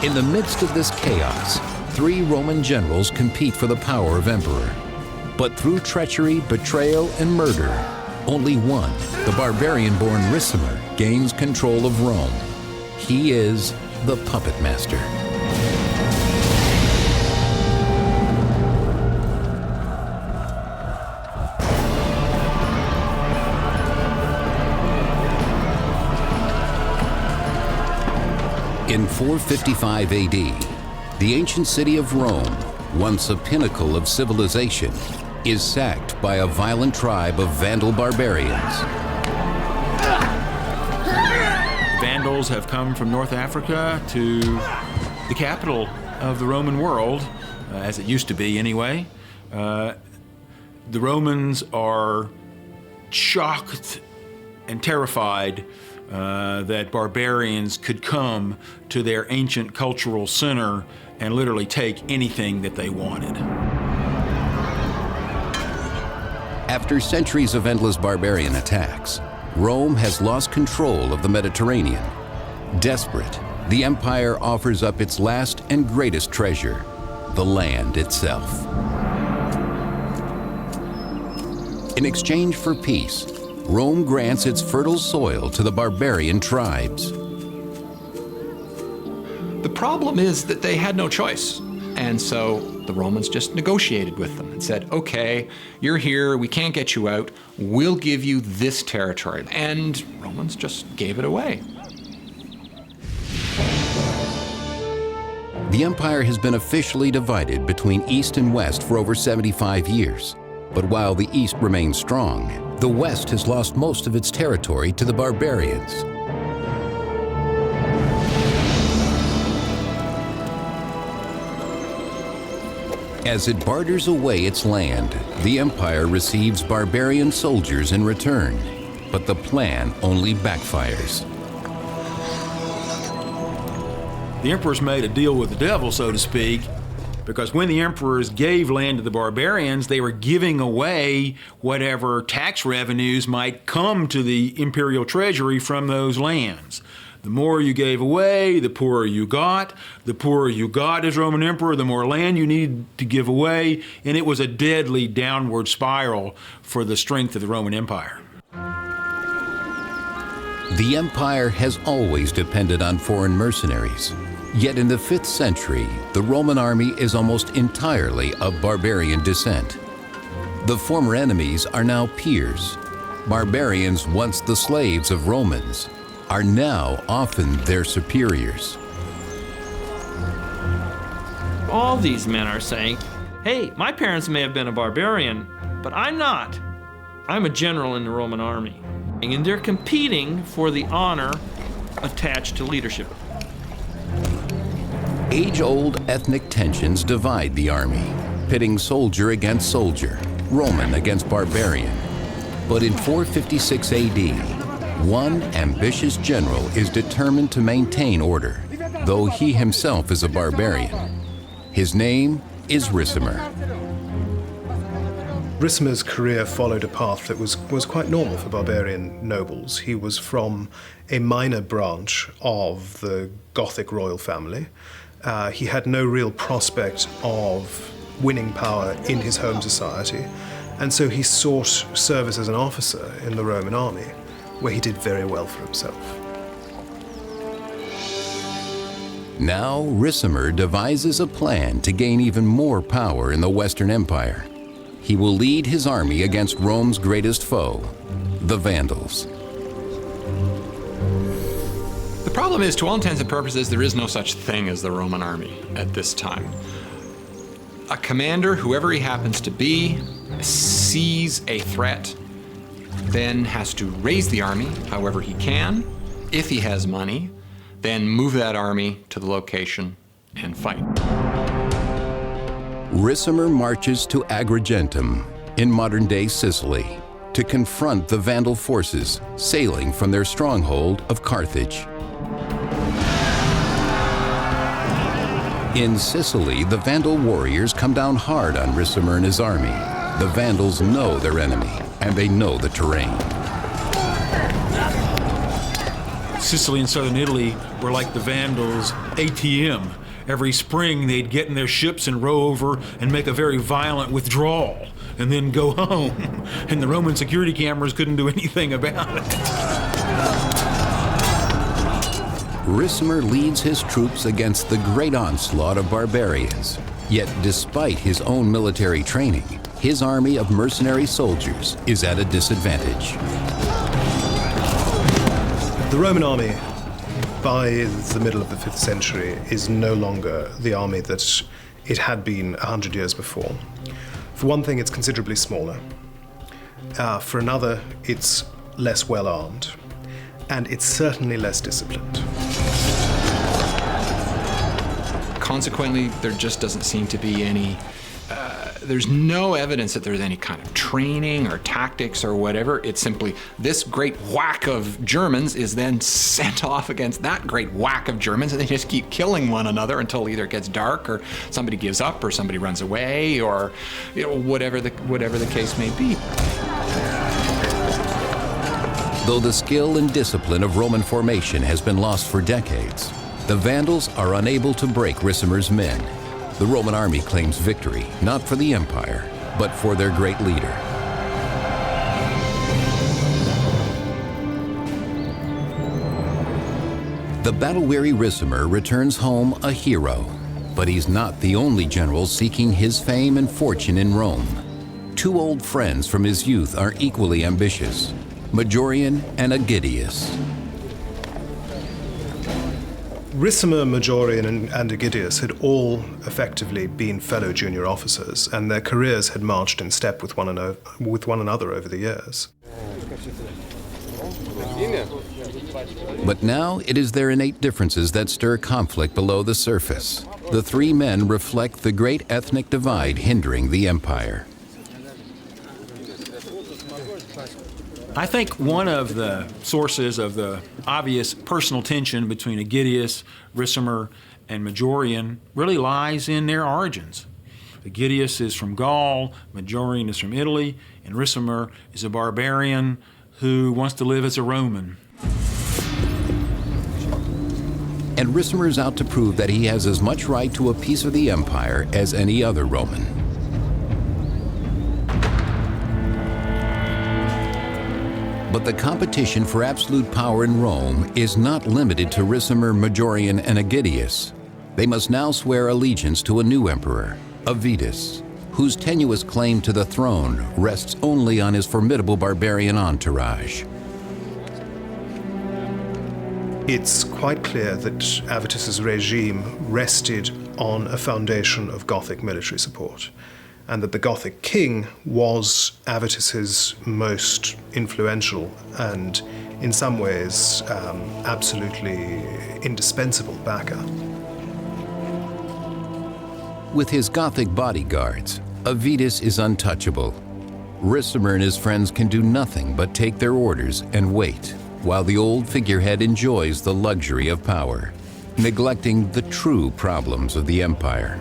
In the midst of this chaos, 3 Roman generals compete for the power of emperor. But through treachery, betrayal, and murder, only one, the barbarian-born Ricimer, gains control of Rome. He is the puppet master. In 455 AD, the ancient city of Rome, once a pinnacle of civilization, is sacked by a violent tribe of Vandal barbarians. Vandals have come from North Africa to the capital of the Roman world, as it used to be anyway. The Romans are shocked and terrified that barbarians could come to their ancient cultural center and literally take anything that they wanted. After centuries of endless barbarian attacks, Rome has lost control of the Mediterranean. Desperate, the empire offers up its last and greatest treasure, the land itself. In exchange for peace, Rome grants its fertile soil to the barbarian tribes. The problem is that they had no choice. And so the Romans just negotiated with them and said, okay, you're here, we can't get you out, we'll give you this territory. And Romans just gave it away. The empire has been officially divided between East and West for over 75 years. But while the East remains strong, the West has lost most of its territory to the barbarians. As it barters away its land, the empire receives barbarian soldiers in return. But the plan only backfires. The emperors made a deal with the devil, so to speak, because when the emperors gave land to the barbarians, they were giving away whatever tax revenues might come to the imperial treasury from those lands. The more you gave away, the poorer you got. The poorer you got as Roman emperor, the more land you needed to give away, and it was a deadly downward spiral for the strength of the Roman Empire. The empire has always depended on foreign mercenaries. Yet in the 5th century, the Roman army is almost entirely of barbarian descent. The former enemies are now peers. Barbarians, once the slaves of Romans, are now often their superiors. All these men are saying, hey, my parents may have been a barbarian, but I'm not. I'm a general in the Roman army. And they're competing for the honor attached to leadership. Age-old ethnic tensions divide the army, pitting soldier against soldier, Roman against barbarian. But in 456 AD, one ambitious general is determined to maintain order, though he himself is a barbarian. His name is Ricimer. Ricimer's career followed a path that was quite normal for barbarian nobles. He was from a minor branch of the Gothic royal family. He had no real prospect of winning power in his home society, and so he sought service as an officer in the Roman army, where he did very well for himself. Now Ricimer devises a plan to gain even more power in the Western Empire. He will lead his army against Rome's greatest foe, the Vandals. The problem is, to all intents and purposes, there is no such thing as the Roman army at this time. A commander, whoever he happens to be, sees a threat, then has to raise the army however he can. If he has money, then move that army to the location and fight. Ricimer marches to Agrigentum in modern-day Sicily to confront the Vandal forces sailing from their stronghold of Carthage. In Sicily, the Vandal warriors come down hard on Ricimer and his army. The Vandals know their enemy, and they know the terrain. Sicily and southern Italy were like the Vandals' ATM. Every spring they'd get in their ships and row over and make a very violent withdrawal, and then go home. And the Roman security cameras couldn't do anything about it. Ricimer leads his troops against the great onslaught of barbarians. Yet despite his own military training, his army of mercenary soldiers is at a disadvantage. The Roman army, by the middle of the 5th century, is no longer the army that it had been 100 years before. For one thing, it's considerably smaller. For another, it's less well-armed. And it's certainly less disciplined. Consequently, there just doesn't seem to be any, there's no evidence that there's any kind of training or tactics or whatever. It's simply this great whack of Germans is then sent off against that great whack of Germans, and they just keep killing one another until either it gets dark or somebody gives up or somebody runs away or, you know, whatever the case may be. Though the skill and discipline of Roman formation has been lost for decades, the Vandals are unable to break Ricimer's men. The Roman army claims victory, not for the empire, but for their great leader. The The battle-weary Ricimer returns home a hero, but he's not the only general seeking his fame and fortune in Rome. Two old friends from his youth are equally ambitious, Majorian and Aegidius. Ricimer, Majorian, and Aegidius had all effectively been fellow junior officers, and their careers had marched in step with one another over the years. But now it is their innate differences that stir conflict below the surface. The three men reflect the great ethnic divide hindering the empire. I think one of the sources of the obvious personal tension between Aegidius, Ricimer, and Majorian really lies in their origins. Aegidius is from Gaul, Majorian is from Italy, and Ricimer is a barbarian who wants to live as a Roman. And Ricimer is out to prove that he has as much right to a piece of the empire as any other Roman. But the competition for absolute power in Rome is not limited to Ricimer, Majorian, and Aegidius. They must now swear allegiance to a new emperor, Avitus, whose tenuous claim to the throne rests only on his formidable barbarian entourage. It's quite clear that Avitus's regime rested on a foundation of Gothic military support, and that the Gothic king was Avitus's most influential and, in some ways, absolutely indispensable backer. With his Gothic bodyguards, Avitus is untouchable. Ricimer and his friends can do nothing but take their orders and wait, while the old figurehead enjoys the luxury of power, neglecting the true problems of the empire.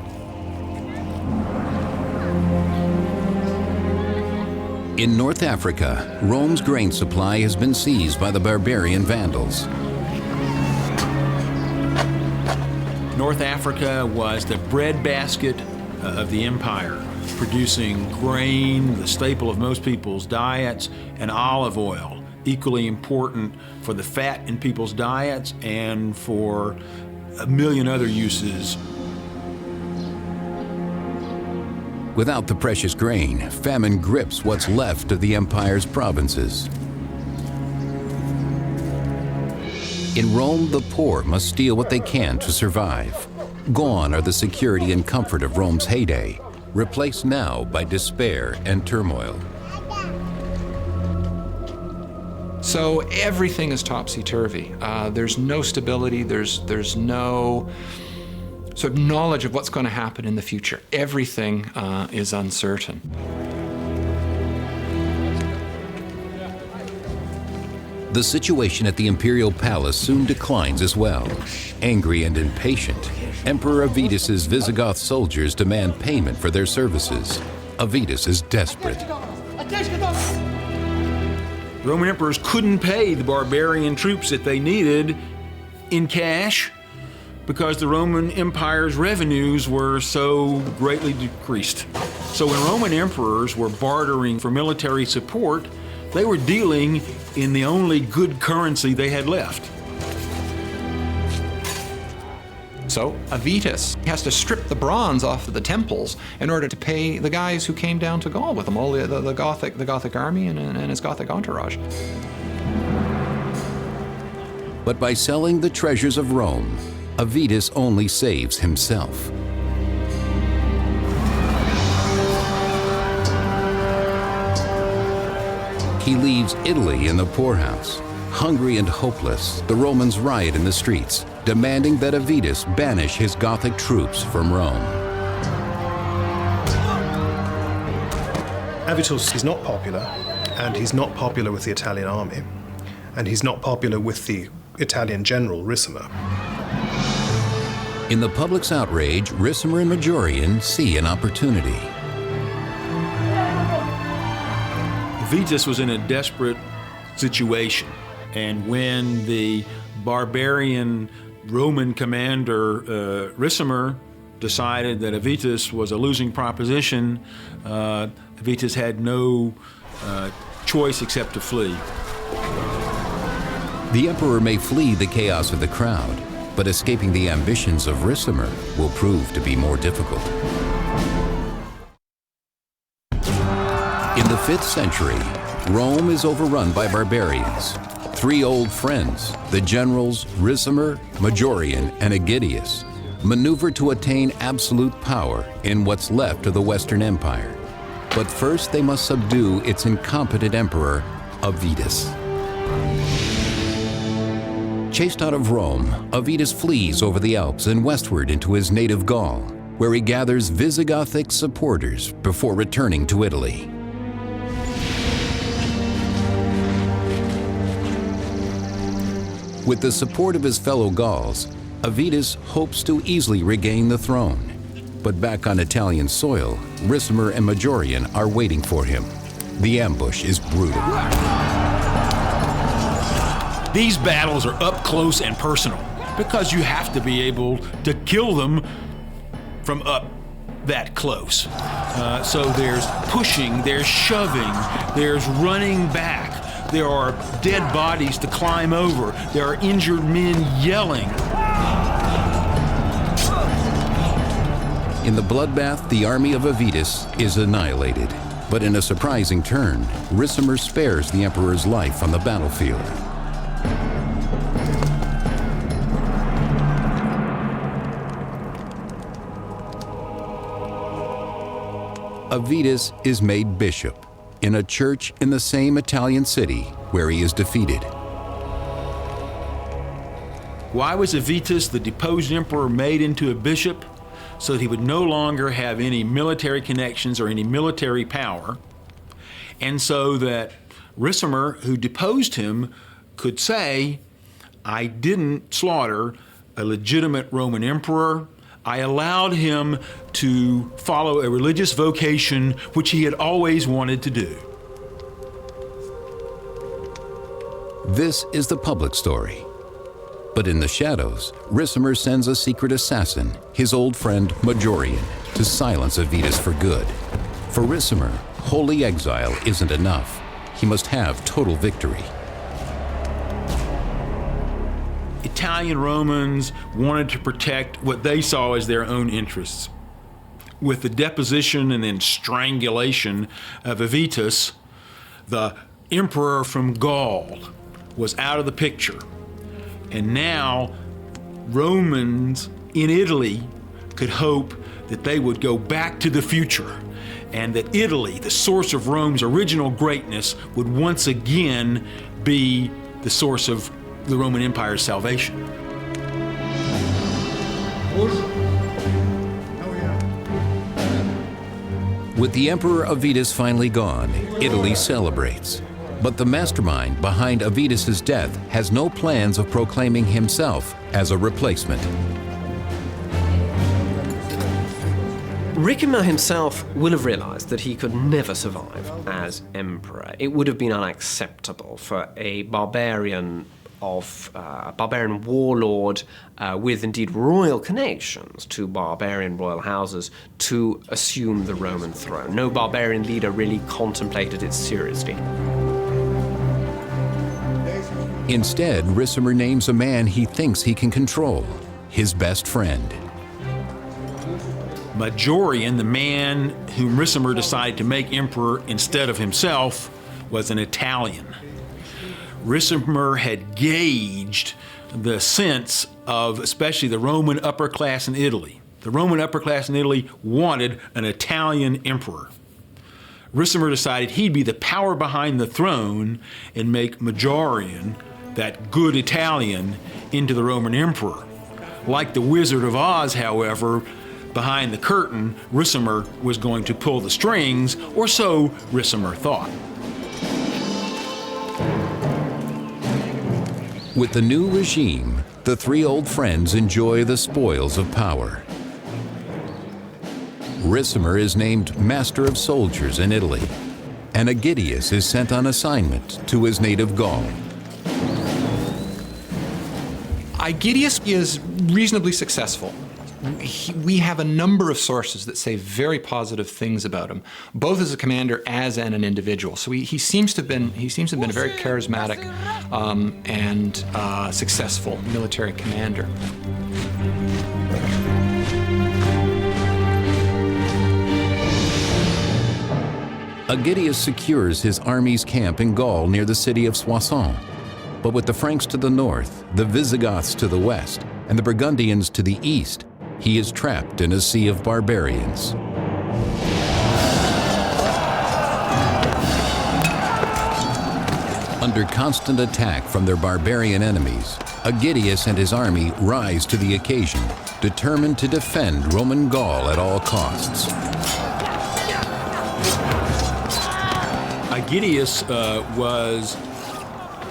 In North Africa, Rome's grain supply has been seized by the barbarian Vandals. North Africa was the breadbasket of the empire, producing grain, the staple of most people's diets, and olive oil, equally important for the fat in people's diets and for a million other uses. Without the precious grain, famine grips what's left of the empire's provinces. In Rome, the poor must steal what they can to survive. Gone are the security and comfort of Rome's heyday, replaced now by despair and turmoil. So everything is topsy-turvy. There's no stability, there's no sort of knowledge of what's going to happen in the future. Everything is uncertain. The situation at the imperial palace soon declines as well. Angry and impatient, Emperor Avitus's Visigoth soldiers demand payment for their services. Avitus is desperate. Roman emperors couldn't pay the barbarian troops that they needed in cash because the Roman Empire's revenues were so greatly decreased. So when Roman emperors were bartering for military support, they were dealing in the only good currency they had left. So Avitus has to strip the bronze off of the temples in order to pay the guys who came down to Gaul with him, all the Gothic army and his Gothic entourage. But by selling the treasures of Rome, Avitus only saves himself. He leaves Italy in the poorhouse. Hungry and hopeless, the Romans riot in the streets, demanding that Avitus banish his Gothic troops from Rome. Avitus is not popular, and he's not popular with the Italian army, and he's not popular with the Italian general Ricimer. In the public's outrage, Ricimer and Majorian see an opportunity. Avitus was in a desperate situation, and when the barbarian Roman commander Ricimer decided that Avitus was a losing proposition, Avitus had no choice except to flee. The emperor may flee the chaos of the crowd, but escaping the ambitions of Ricimer will prove to be more difficult. In the 5th century, Rome is overrun by barbarians. 3 old friends, the generals Ricimer, Majorian, and Aegidius, maneuver to attain absolute power in what's left of the Western Empire. But first they must subdue its incompetent emperor, Avitus. Chased out of Rome, Avitus flees over the Alps and westward into his native Gaul, where he gathers Visigothic supporters before returning to Italy. With the support of his fellow Gauls, Avitus hopes to easily regain the throne. But back on Italian soil, Ricimer and Majorian are waiting for him. The ambush is brutal. These battles are up close and personal because you have to be able to kill them from up that close. So there's pushing, there's shoving, there's running back. There are dead bodies to climb over. There are injured men yelling. In the bloodbath, the army of Avitus is annihilated. But in a surprising turn, Ricimer spares the emperor's life on the battlefield. Avitus is made bishop in a church in the same Italian city where he is defeated. Why was Avitus, the deposed emperor, made into a bishop? So that he would no longer have any military connections or any military power, and so that Ricimer, who deposed him, could say, I didn't slaughter a legitimate Roman emperor. I allowed him to follow a religious vocation which he had always wanted to do. This is the public story. But in the shadows, Ricimer sends a secret assassin, his old friend Majorian, to silence Avitus for good. For Ricimer, holy exile isn't enough. He must have total victory. Italian Romans wanted to protect what they saw as their own interests. With the deposition and then strangulation of Avitus, the emperor from Gaul was out of the picture. And now Romans in Italy could hope that they would go back to the future and that Italy, the source of Rome's original greatness, would once again be the source of the Roman Empire's salvation. With the Emperor Avitus finally gone, Italy celebrates. But the mastermind behind Avitus's death has no plans of proclaiming himself as a replacement. Ricimer himself will have realized that he could never survive as emperor. It would have been unacceptable for a barbarian warlord with indeed royal connections to barbarian royal houses to assume the Roman throne. No barbarian leader really contemplated it seriously. Instead, Ricimer names a man he thinks he can control, his best friend. Majorian, the man whom Ricimer decided to make emperor instead of himself, was an Italian. Ricimer had gauged the sense of especially the Roman upper class in Italy. The Roman upper class in Italy wanted an Italian emperor. Ricimer decided he'd be the power behind the throne and make Majorian, that good Italian, into the Roman emperor. Like the Wizard of Oz, however, behind the curtain, Ricimer was going to pull the strings, or so Ricimer thought. With the new regime, the three old friends enjoy the spoils of power. Ricimer is named Master of Soldiers in Italy, and Aegidius is sent on assignment to his native Gaul. Aegidius is reasonably successful. we have a number of sources that say very positive things about him, both as a commander as an individual. So he seems to have been a very charismatic and successful military commander. Aegidius secures his army's camp in Gaul near the city of Soissons. But with the Franks to the north, the Visigoths to the west, and the Burgundians to the east, he is trapped in a sea of barbarians. Under constant attack from their barbarian enemies, Aegidius and his army rise to the occasion, determined to defend Roman Gaul at all costs. Aegidius was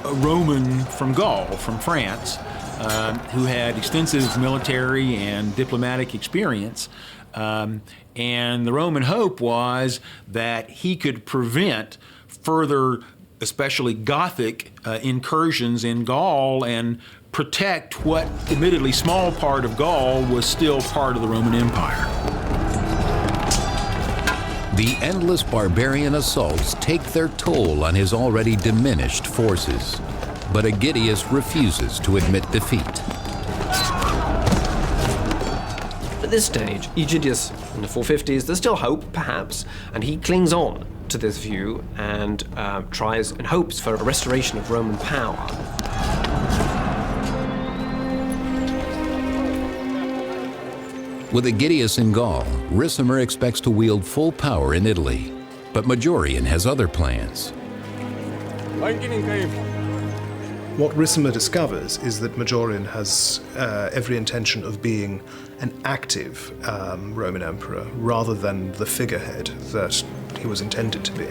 a Roman from Gaul, from France, who had extensive military and diplomatic experience. And the Roman hope was that he could prevent further, especially Gothic, incursions in Gaul and protect what admittedly small part of Gaul was still part of the Roman Empire. The endless barbarian assaults take their toll on his already diminished forces, but Aegidius refuses to admit defeat. At this stage, Aegidius, in the 450s, there's still hope, perhaps, and he clings on to this view and tries and hopes for a restoration of Roman power. With Aegidius in Gaul, Ricimer expects to wield full power in Italy, but Majorian has other plans. What Ricimer discovers is that Majorian has every intention of being an active Roman emperor rather than the figurehead that he was intended to be.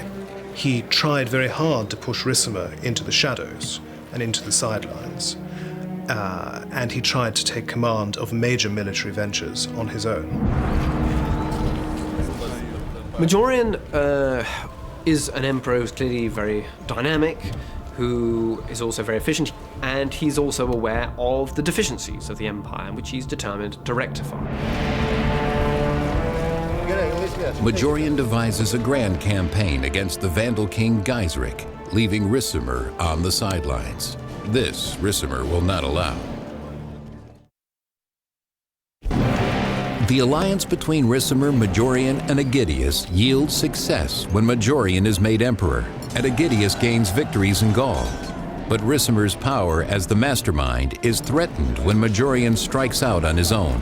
He tried very hard to push Ricimer into the shadows and into the sidelines, and he tried to take command of major military ventures on his own. Majorian is an emperor who's clearly very dynamic, who is also very efficient, and he's also aware of the deficiencies of the empire, which he's determined to rectify. Majorian devises a grand campaign against the Vandal king Gaiseric, leaving Ricimer on the sidelines. This Ricimer will not allow. The alliance between Ricimer, Majorian, and Aegidius yields success when Majorian is made emperor, and Aegidius gains victories in Gaul. But Ricimer's power as the mastermind is threatened when Majorian strikes out on his own,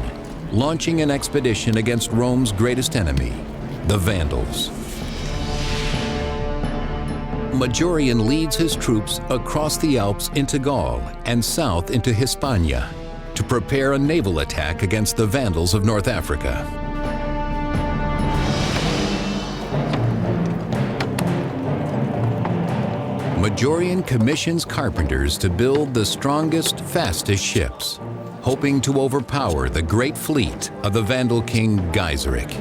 launching an expedition against Rome's greatest enemy, the Vandals. Majorian leads his troops across the Alps into Gaul and south into Hispania to prepare a naval attack against the Vandals of North Africa. Majorian commissions carpenters to build the strongest, fastest ships, hoping to overpower the great fleet of the Vandal king Gaiseric.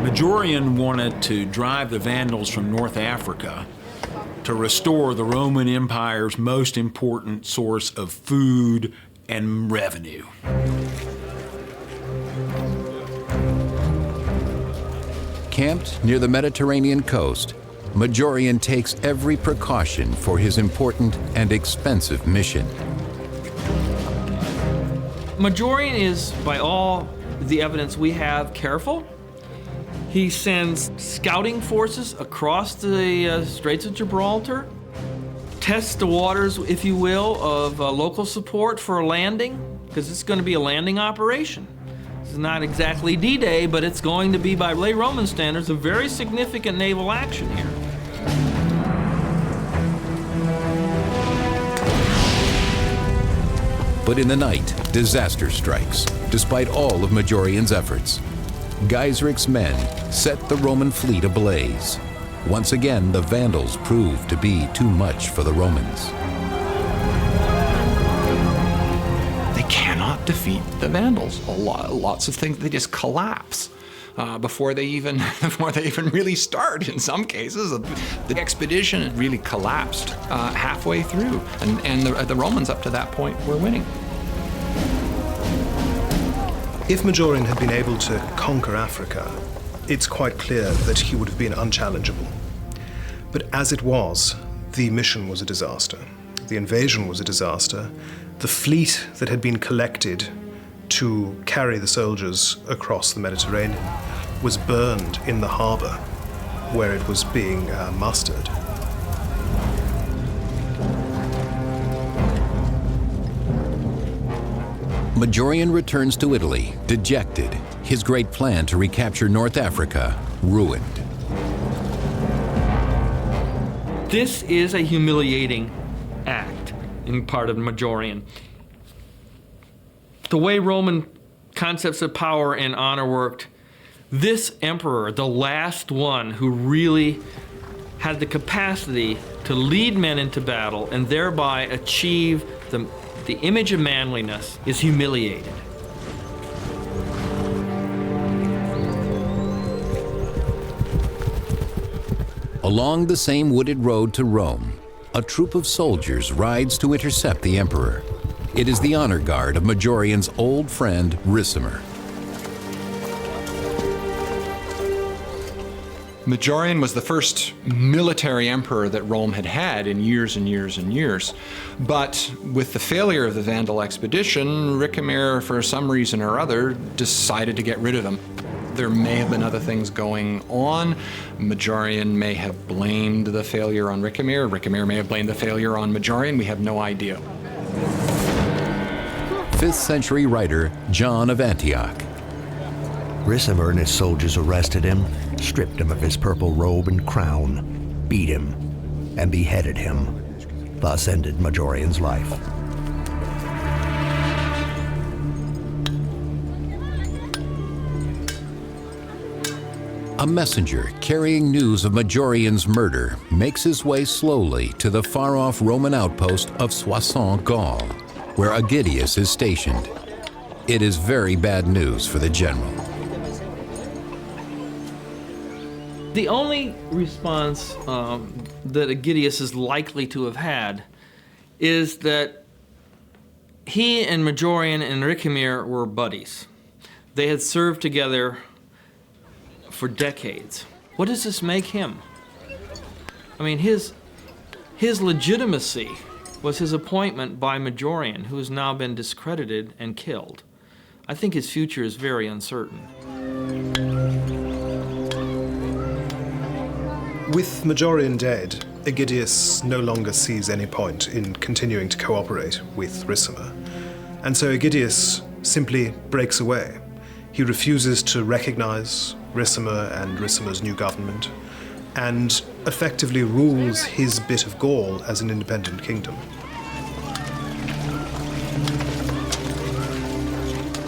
Majorian wanted to drive the Vandals from North Africa to restore the Roman Empire's most important source of food and revenue. Camped near the Mediterranean coast, Majorian takes every precaution for his important and expensive mission. Majorian is, by all the evidence we have, careful. He sends scouting forces across the Straits of Gibraltar, tests the waters, if you will, of local support for a landing, because it's going to be a landing operation. This is not exactly D-Day, but it's going to be, by late Roman standards, a very significant naval action here. But in the night, disaster strikes, despite all of Majorian's efforts. Gaiseric's men set the Roman fleet ablaze. Once again, the Vandals proved to be too much for the Romans. They cannot defeat the Vandals. Lots of things, they just collapse before they even really start. In some cases, the expedition really collapsed halfway through, and the Romans up to that point were winning. If Majorian had been able to conquer Africa, it's quite clear that he would have been unchallengeable. But as it was, the mission was a disaster. The invasion was a disaster. The fleet that had been collected to carry the soldiers across the Mediterranean was burned in the harbor where it was being mustered. Majorian returns to Italy, dejected, his great plan to recapture North Africa ruined. This is a humiliating act in part of Majorian. The way Roman concepts of power and honor worked, this emperor, the last one who really had the capacity to lead men into battle and thereby achieve the image of manliness, is humiliated. Along the same wooded road to Rome, a troop of soldiers rides to intercept the emperor. It is the honor guard of Majorian's old friend, Ricimer. Majorian was the first military emperor that Rome had had in years and years and years. But with the failure of the Vandal expedition, Ricimer, for some reason or other, decided to get rid of him. There may have been other things going on. Majorian may have blamed the failure on Ricimer. Ricimer may have blamed the failure on Majorian. We have no idea. 5th century writer John of Antioch. Ricimer and his soldiers arrested him, stripped him of his purple robe and crown, beat him, and beheaded him. Thus ended Majorian's life. A messenger carrying news of Majorian's murder makes his way slowly to the far-off Roman outpost of Soissons, Gaul, where Aegidius is stationed. It is very bad news for the general. The only response that Aegidius is likely to have had is that he and Majorian and Ricimer were buddies. They had served together for decades. What does this make him? I mean, his legitimacy was his appointment by Majorian, who has now been discredited and killed. I think his future is very uncertain. With Majorian dead, Aegidius no longer sees any point in continuing to cooperate with Ricimer. And so Aegidius simply breaks away. He refuses to recognize Ricimer and Ricimer's new government, and effectively rules his bit of Gaul as an independent kingdom.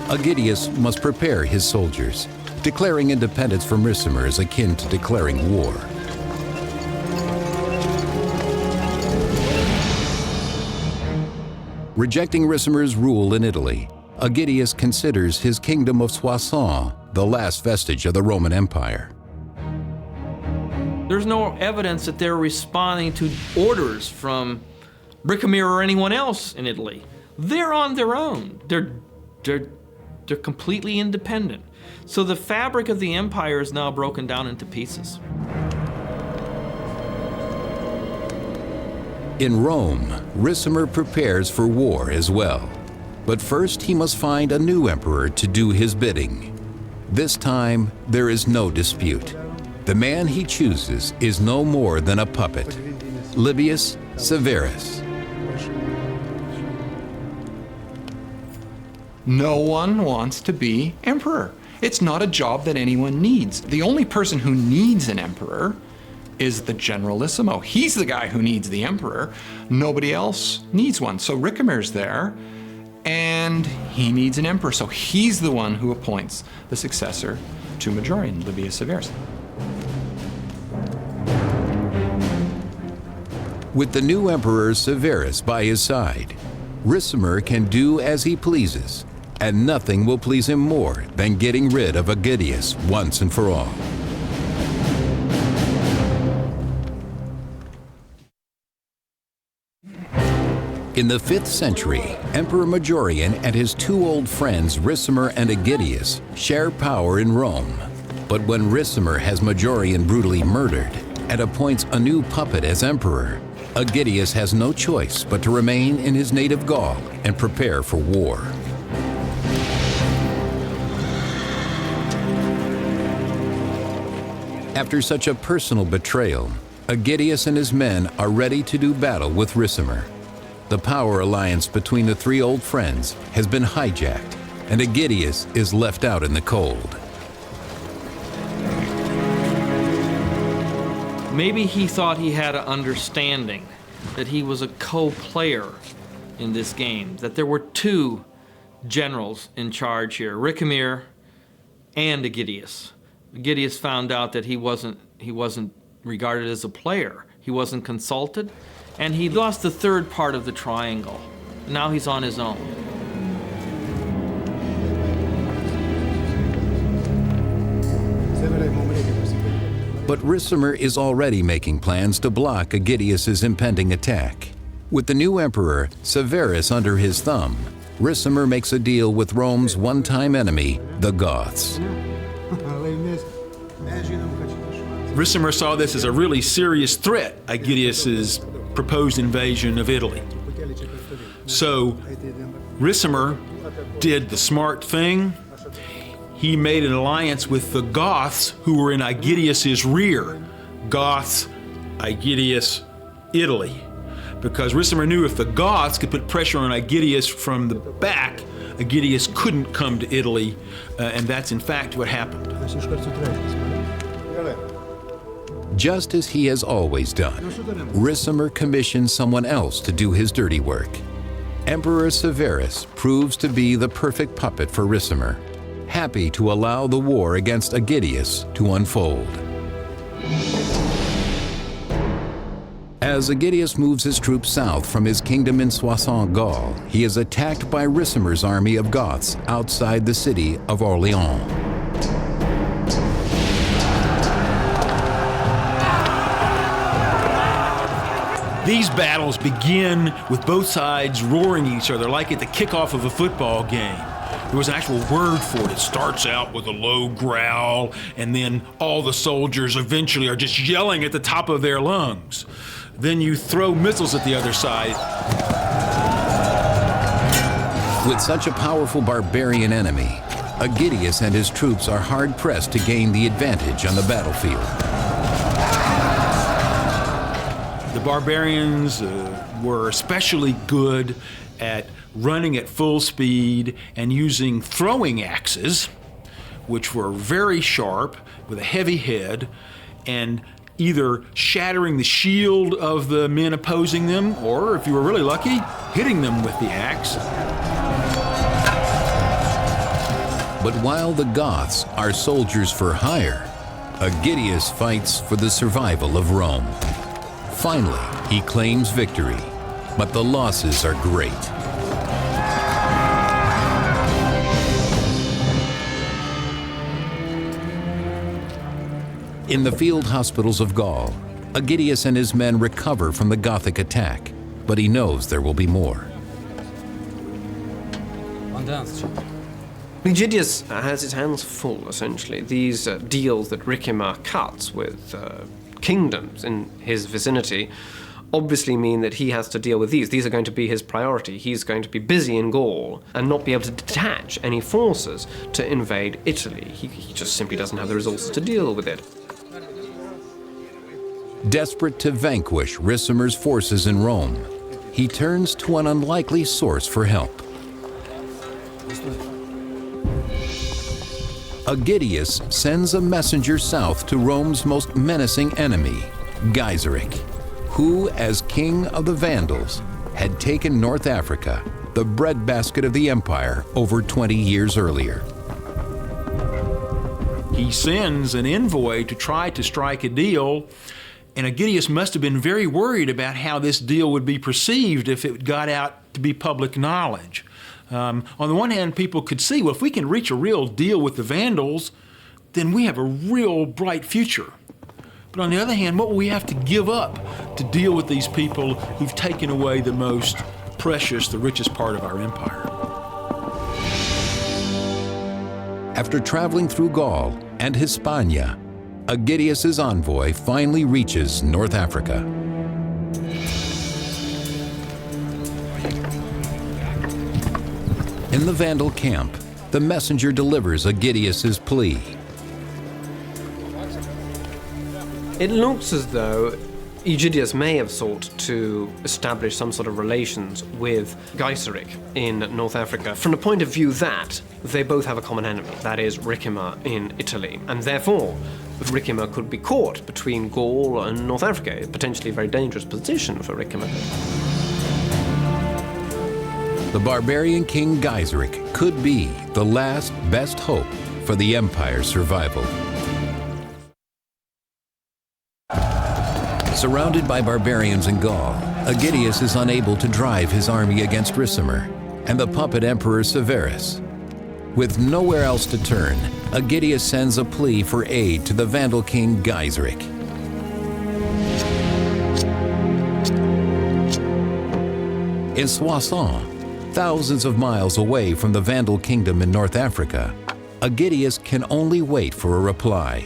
Aegidius must prepare his soldiers. Declaring independence from Ricimer is akin to declaring war. Rejecting Ricimer's rule in Italy, Aegidius considers his kingdom of Soissons the last vestige of the Roman Empire. There's no evidence that they're responding to orders from Ricimer or anyone else in Italy. They're on their own. They're completely independent. So the fabric of the empire is now broken down into pieces. In Rome, Ricimer prepares for war as well. But first he must find a new emperor to do his bidding. This time, there is no dispute. The man he chooses is no more than a puppet, Livius Severus. No one wants to be emperor. It's not a job that anyone needs. The only person who needs an emperor is the generalissimo. He's the guy who needs the emperor. Nobody else needs one. So Ricimer's there, and he needs an emperor. So he's the one who appoints the successor to Majorian, Livius Severus. With the new emperor Severus by his side, Ricimer can do as he pleases, and nothing will please him more than getting rid of Aegidius once and for all. In the 5th century, Emperor Majorian and his two old friends Ricimer and Aegidius share power in Rome. But when Ricimer has Majorian brutally murdered and appoints a new puppet as emperor, Aegidius has no choice but to remain in his native Gaul and prepare for war. After such a personal betrayal, Aegidius and his men are ready to do battle with Ricimer. The power alliance between the three old friends has been hijacked, and Aegidius is left out in the cold. Maybe he thought he had an understanding, that he was a co-player in this game, that there were two generals in charge here, Ricimer and Aegidius. Aegidius found out that he wasn't regarded as a player. He wasn't consulted, and he lost the third part of the triangle. Now he's on his own. But Ricimer is already making plans to block Aegidius's impending attack. With the new emperor, Severus, under his thumb, Ricimer makes a deal with Rome's one-time enemy, the Goths. Ricimer saw this as a really serious threat, Aegidius's proposed invasion of Italy. So Ricimer did the smart thing. He made an alliance with the Goths, who were in Aegidius's rear. Goths, Aegidius, Italy. Because Ricimer knew if the Goths could put pressure on Aegidius from the back, Aegidius couldn't come to Italy, and that's in fact what happened. Just as he has always done, Ricimer commissions someone else to do his dirty work. Emperor Severus proves to be the perfect puppet for Ricimer, happy to allow the war against Aegidius to unfold. As Aegidius moves his troops south from his kingdom in Soissons, Gaul, he is attacked by Ricimer's army of Goths outside the city of Orléans. These battles begin with both sides roaring each other like at the kickoff of a football game. There was an actual word for it. It starts out with a low growl, and then all the soldiers eventually are just yelling at the top of their lungs. Then you throw missiles at the other side. With such a powerful barbarian enemy, Aegidius and his troops are hard-pressed to gain the advantage on the battlefield. The barbarians were especially good at running at full speed and using throwing axes, which were very sharp with a heavy head, and either shattering the shield of the men opposing them, or if you were really lucky, hitting them with the axe. But while the Goths are soldiers for hire, Aegidius fights for the survival of Rome. Finally, he claims victory, but the losses are great. In the field hospitals of Gaul, Aegidius and his men recover from the Gothic attack, but he knows there will be more. Aegidius has his hands full, essentially. These deals that Ricimer cuts with kingdoms in his vicinity obviously mean that he has to deal with these. These are going to be his priority. He's going to be busy in Gaul and not be able to detach any forces to invade Italy. He just simply doesn't have the resources to deal with it. Desperate to vanquish Ricimer's forces in Rome, he turns to an unlikely source for help. Aegidius sends a messenger south to Rome's most menacing enemy, Gaiseric, who, as king of the Vandals, had taken North Africa, the breadbasket of the empire, over 20 years earlier. He sends an envoy to try to strike a deal, and Aegidius must have been very worried about how this deal would be perceived if it got out to be public knowledge. On the one hand, people could see, well, if we can reach a real deal with the Vandals, then we have a real bright future. But on the other hand, what will we have to give up to deal with these people who've taken away the most precious, the richest part of our empire. After traveling through Gaul and Hispania, Aegidius's envoy finally reaches North Africa. In the Vandal camp, the messenger delivers Aegidius's plea. It looks as though Aegidius may have sought to establish some sort of relations with Gaiseric in North Africa from the point of view that they both have a common enemy, that is Ricimer in Italy, and therefore Ricimer could be caught between Gaul and North Africa, a potentially very dangerous position for Ricimer. The barbarian king Gaiseric could be the last best hope for the empire's survival. Surrounded by barbarians in Gaul, Aegidius is unable to drive his army against Ricimer and the puppet emperor Severus. With nowhere else to turn, Aegidius sends a plea for aid to the Vandal king Gaiseric. In Soissons, thousands of miles away from the Vandal kingdom in North Africa, Aegidius can only wait for a reply.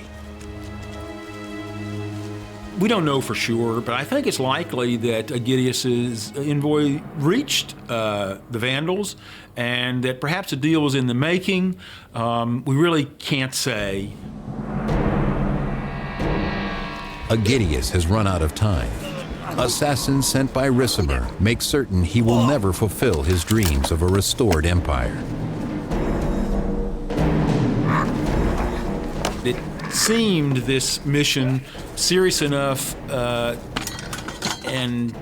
We don't know for sure, but I think it's likely that Aegidius's envoy reached the Vandals and that perhaps a deal was in the making. We really can't say. Aegidius has run out of time. Assassins sent by Ricimer make certain he will never fulfill his dreams of a restored empire. It seemed this mission serious enough and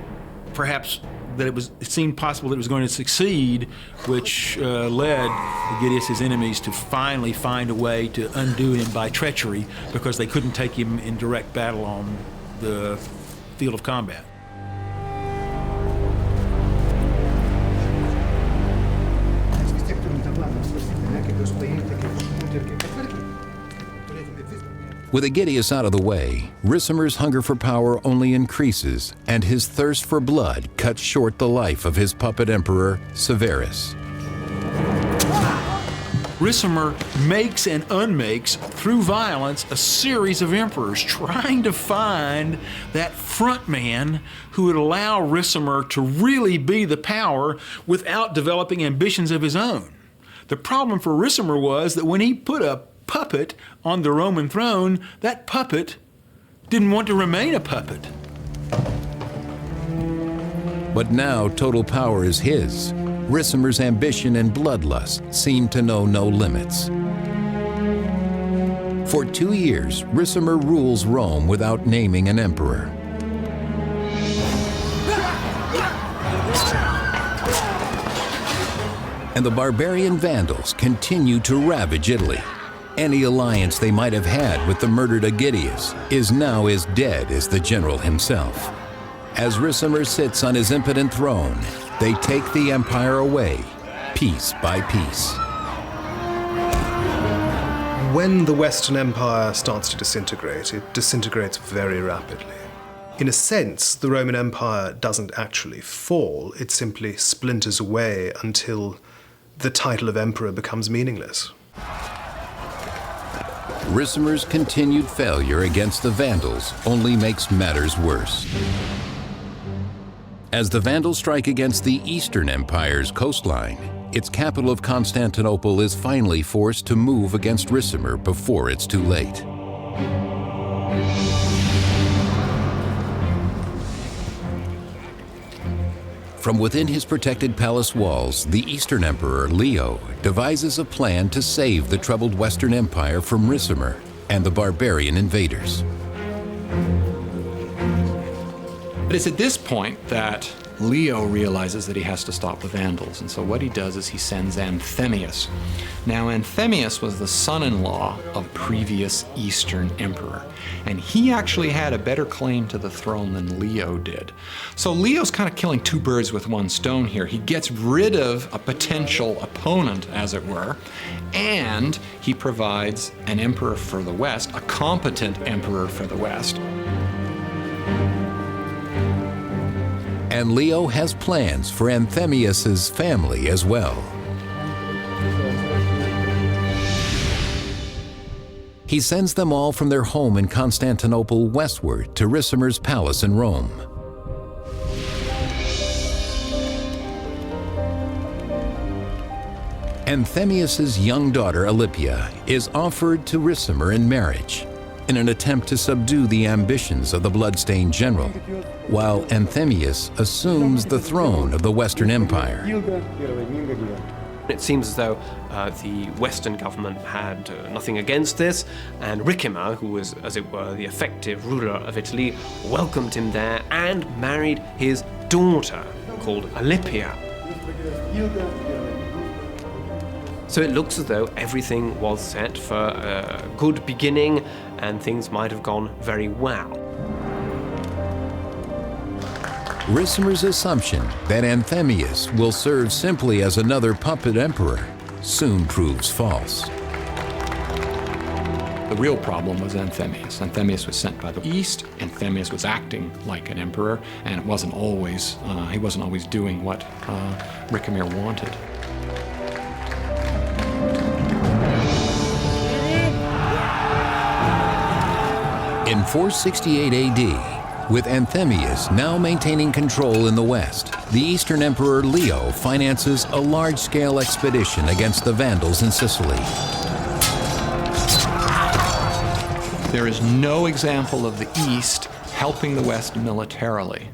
perhaps that it seemed possible that it was going to succeed, which led Aegidius's enemies to finally find a way to undo him by treachery because they couldn't take him in direct battle on the field of combat. With Aegidius out of the way, Ricimer's hunger for power only increases, and his thirst for blood cuts short the life of his puppet emperor, Severus. Ricimer makes and unmakes, through violence, a series of emperors, trying to find that front man who would allow Ricimer to really be the power without developing ambitions of his own. The problem for Ricimer was that when he put a puppet on the Roman throne, that puppet didn't want to remain a puppet. But now total power is his. Ricimer's ambition and bloodlust seem to know no limits. For 2 years, Ricimer rules Rome without naming an emperor. And the barbarian Vandals continue to ravage Italy. Any alliance they might have had with the murdered Aegidius is now as dead as the general himself. As Ricimer sits on his impotent throne, they take the empire away, piece by piece. When the Western Empire starts to disintegrate, it disintegrates very rapidly. In a sense, the Roman Empire doesn't actually fall, it simply splinters away until the title of emperor becomes meaningless. Ricimer's continued failure against the Vandals only makes matters worse. As the Vandals strike against the Eastern Empire's coastline, its capital of Constantinople is finally forced to move against Ricimer before it's too late. From within his protected palace walls, the Eastern Emperor, Leo, devises a plan to save the troubled Western Empire from Ricimer and the barbarian invaders. But it's at this point that Leo realizes that he has to stop the Vandals, and so what he does is he sends Anthemius. Now, Anthemius was the son-in-law of previous Eastern emperor, and he actually had a better claim to the throne than Leo did. So Leo's kind of killing two birds with one stone here. He gets rid of a potential opponent, as it were, and he provides an emperor for the West, a competent emperor for the West. And Leo has plans for Anthemius's family as well. He sends them all from their home in Constantinople westward to Ricimer's palace in Rome. Anthemius's young daughter Alypia is offered to Ricimer in marriage in an attempt to subdue the ambitions of the bloodstained general, while Anthemius assumes the throne of the Western Empire. It seems as though the Western government had nothing against this, and Ricimer, who was, as it were, the effective ruler of Italy, welcomed him there and married his daughter, called Alypia. So it looks as though everything was set for a good beginning, and things might have gone very well. Ricimer's assumption that Anthemius will serve simply as another puppet emperor soon proves false. The real problem was Anthemius. Anthemius was sent by the East. Anthemius was acting like an emperor, and it wasn't always, he wasn't always doing what Ricimer wanted. In 468 AD, with Anthemius now maintaining control in the west, the Eastern Emperor Leo finances a large-scale expedition against the Vandals in Sicily. There is no example of the East helping the West militarily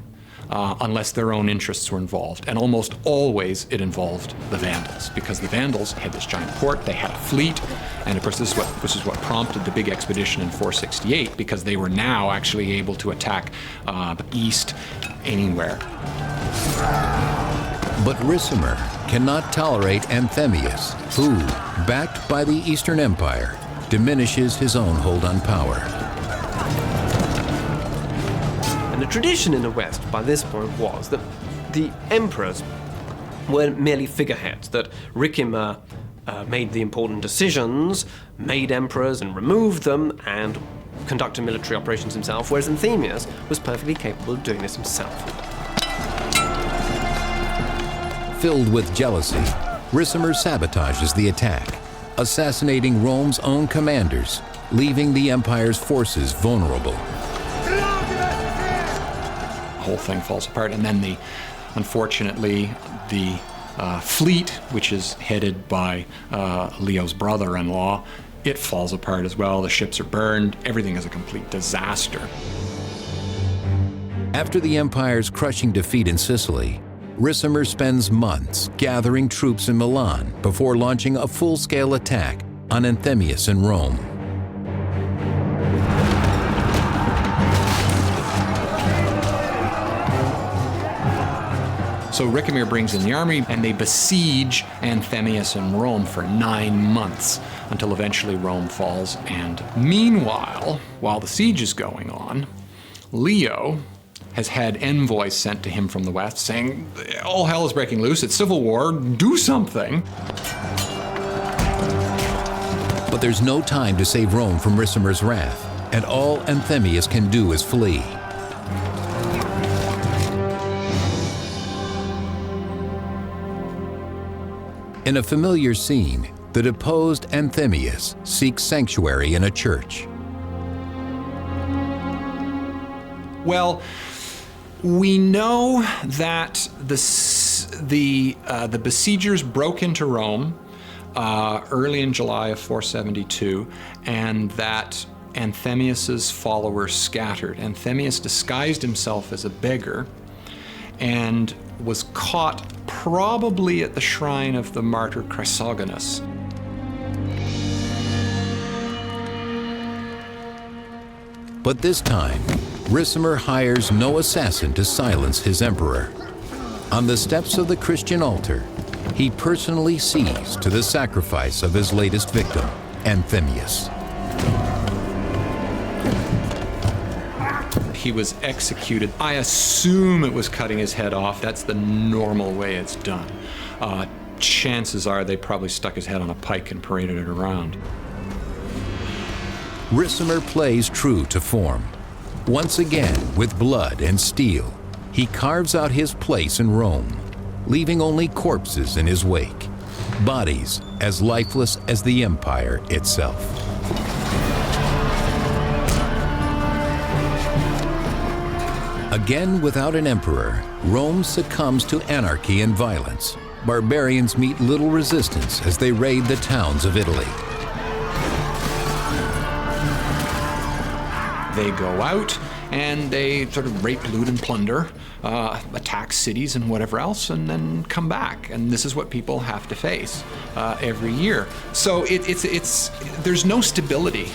unless their own interests were involved. And almost always it involved the Vandals, because the Vandals had this giant port, they had a fleet, and of course this is what prompted the big expedition in 468, because they were now actually able to attack the East anywhere. But Ricimer cannot tolerate Anthemius, who, backed by the Eastern Empire, diminishes his own hold on power. And the tradition in the West by this point was that the emperors were merely figureheads, that Ricimer made the important decisions, made emperors and removed them, and conducted military operations himself, whereas Anthemius was perfectly capable of doing this himself. Filled with jealousy, Ricimer sabotages the attack, assassinating Rome's own commanders, leaving the empire's forces vulnerable. The whole thing falls apart, and then unfortunately, the fleet, which is headed by Leo's brother-in-law, it falls apart as well. The ships are burned. Everything is a complete disaster. After the empire's crushing defeat in Sicily, Ricimer spends months gathering troops in Milan before launching a full-scale attack on Anthemius in Rome. So Ricimer brings in the army, and they besiege Anthemius in Rome for 9 months, until eventually Rome falls. And meanwhile, while the siege is going on, Leo has had envoys sent to him from the west saying, all hell is breaking loose, it's civil war, do something. But there's no time to save Rome from Ricimer's wrath, and all Anthemius can do is flee. In a familiar scene, the deposed Anthemius seeks sanctuary in a church. Well, we know that the besiegers broke into Rome early in July of 472, and that Anthemius's followers scattered. Anthemius disguised himself as a beggar and was caught probably at the shrine of the martyr Chrysogonus. But this time, Ricimer hires no assassin to silence his emperor. On the steps of the Christian altar, he personally sees to the sacrifice of his latest victim, Anthemius. He was executed. I assume it was cutting his head off. That's the normal way it's done. Chances are they probably stuck his head on a pike and paraded it around. Ricimer plays true to form. Once again, with blood and steel, he carves out his place in Rome, leaving only corpses in his wake, bodies as lifeless as the empire itself. Again, without an emperor, Rome succumbs to anarchy and violence. Barbarians meet little resistance as they raid the towns of Italy. They go out and they sort of rape, loot, and plunder, attack cities and whatever else, and then come back. And this is what people have to face every year. So there's no stability.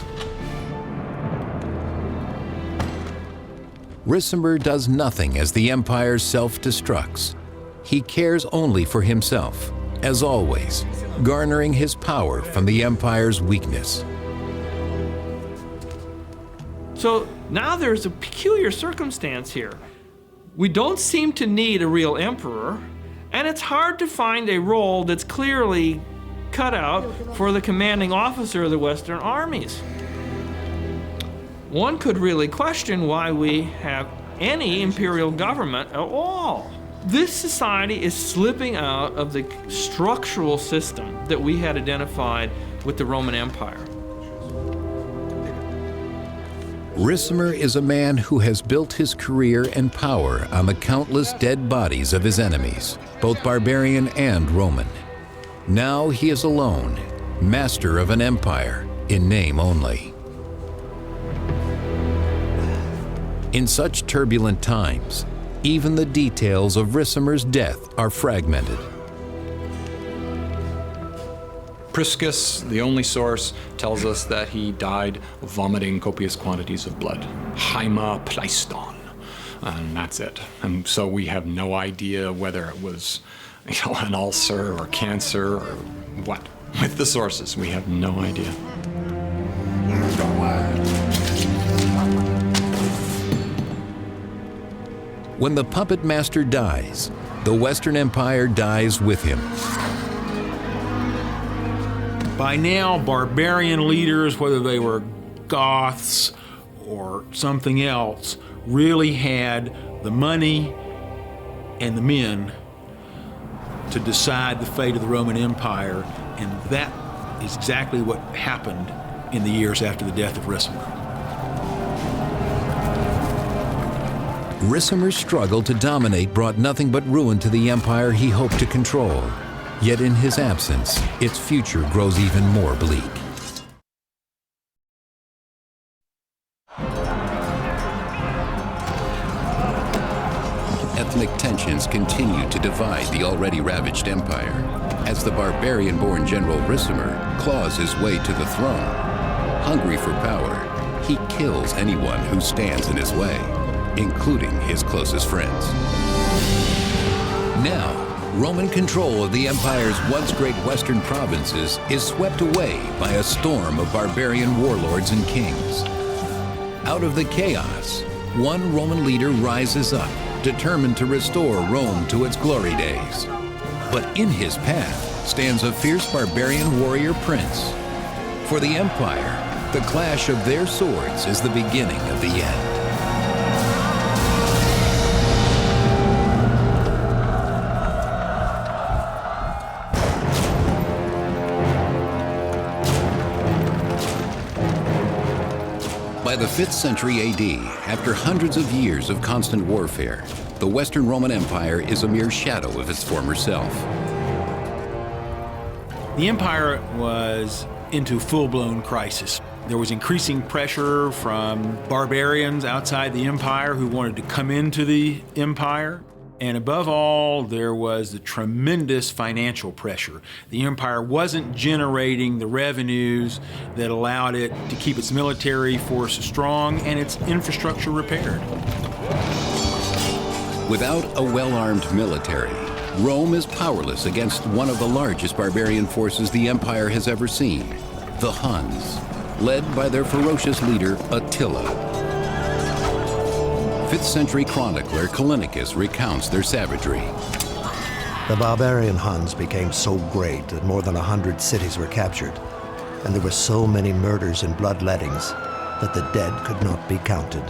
Ricimer does nothing as the empire self-destructs. He cares only for himself, as always, garnering his power from the empire's weakness. So now there's a peculiar circumstance here. We don't seem to need a real emperor, and it's hard to find a role that's clearly cut out for the commanding officer of the Western armies. One could really question why we have any imperial government at all. This society is slipping out of the structural system that we had identified with the Roman Empire. Ricimer is a man who has built his career and power on the countless dead bodies of his enemies, both barbarian and Roman. Now he is alone, master of an empire in name only. In such turbulent times, even the details of Ricimer's death are fragmented. Priscus, the only source, tells us that he died vomiting copious quantities of blood. Haima pleiston. And that's it. And so we have no idea whether it was, an ulcer or cancer or what. With the sources, we have no idea. When the puppet master dies, the Western Empire dies with him. By now, barbarian leaders, whether they were Goths or something else, really had the money and the men to decide the fate of the Roman Empire, and that is exactly what happened in the years after the death of Ricimer. Ricimer's struggle to dominate brought nothing but ruin to the empire he hoped to control. Yet in his absence, its future grows even more bleak. Ethnic tensions continue to divide the already ravaged empire, as the barbarian-born general Ricimer claws his way to the throne. Hungry for power, he kills anyone who stands in his way, including his closest friends. Now, Roman control of the empire's once great western provinces is swept away by a storm of barbarian warlords and kings. Out of the chaos, one Roman leader rises up, determined to restore Rome to its glory days. But in his path stands a fierce barbarian warrior prince. For the empire, the clash of their swords is the beginning of the end. By the 5th century AD, after hundreds of years of constant warfare, the Western Roman Empire is a mere shadow of its former self. The empire was into full-blown crisis. There was increasing pressure from barbarians outside the empire who wanted to come into the empire. And above all, there was the tremendous financial pressure. The empire wasn't generating the revenues that allowed it to keep its military force strong and its infrastructure repaired. Without a well-armed military, Rome is powerless against one of the largest barbarian forces the empire has ever seen, the Huns, led by their ferocious leader Attila. 5th century chronicler Callinicus recounts their savagery. The barbarian Huns became so great that more than 100 cities were captured, and there were so many murders and bloodlettings that the dead could not be counted.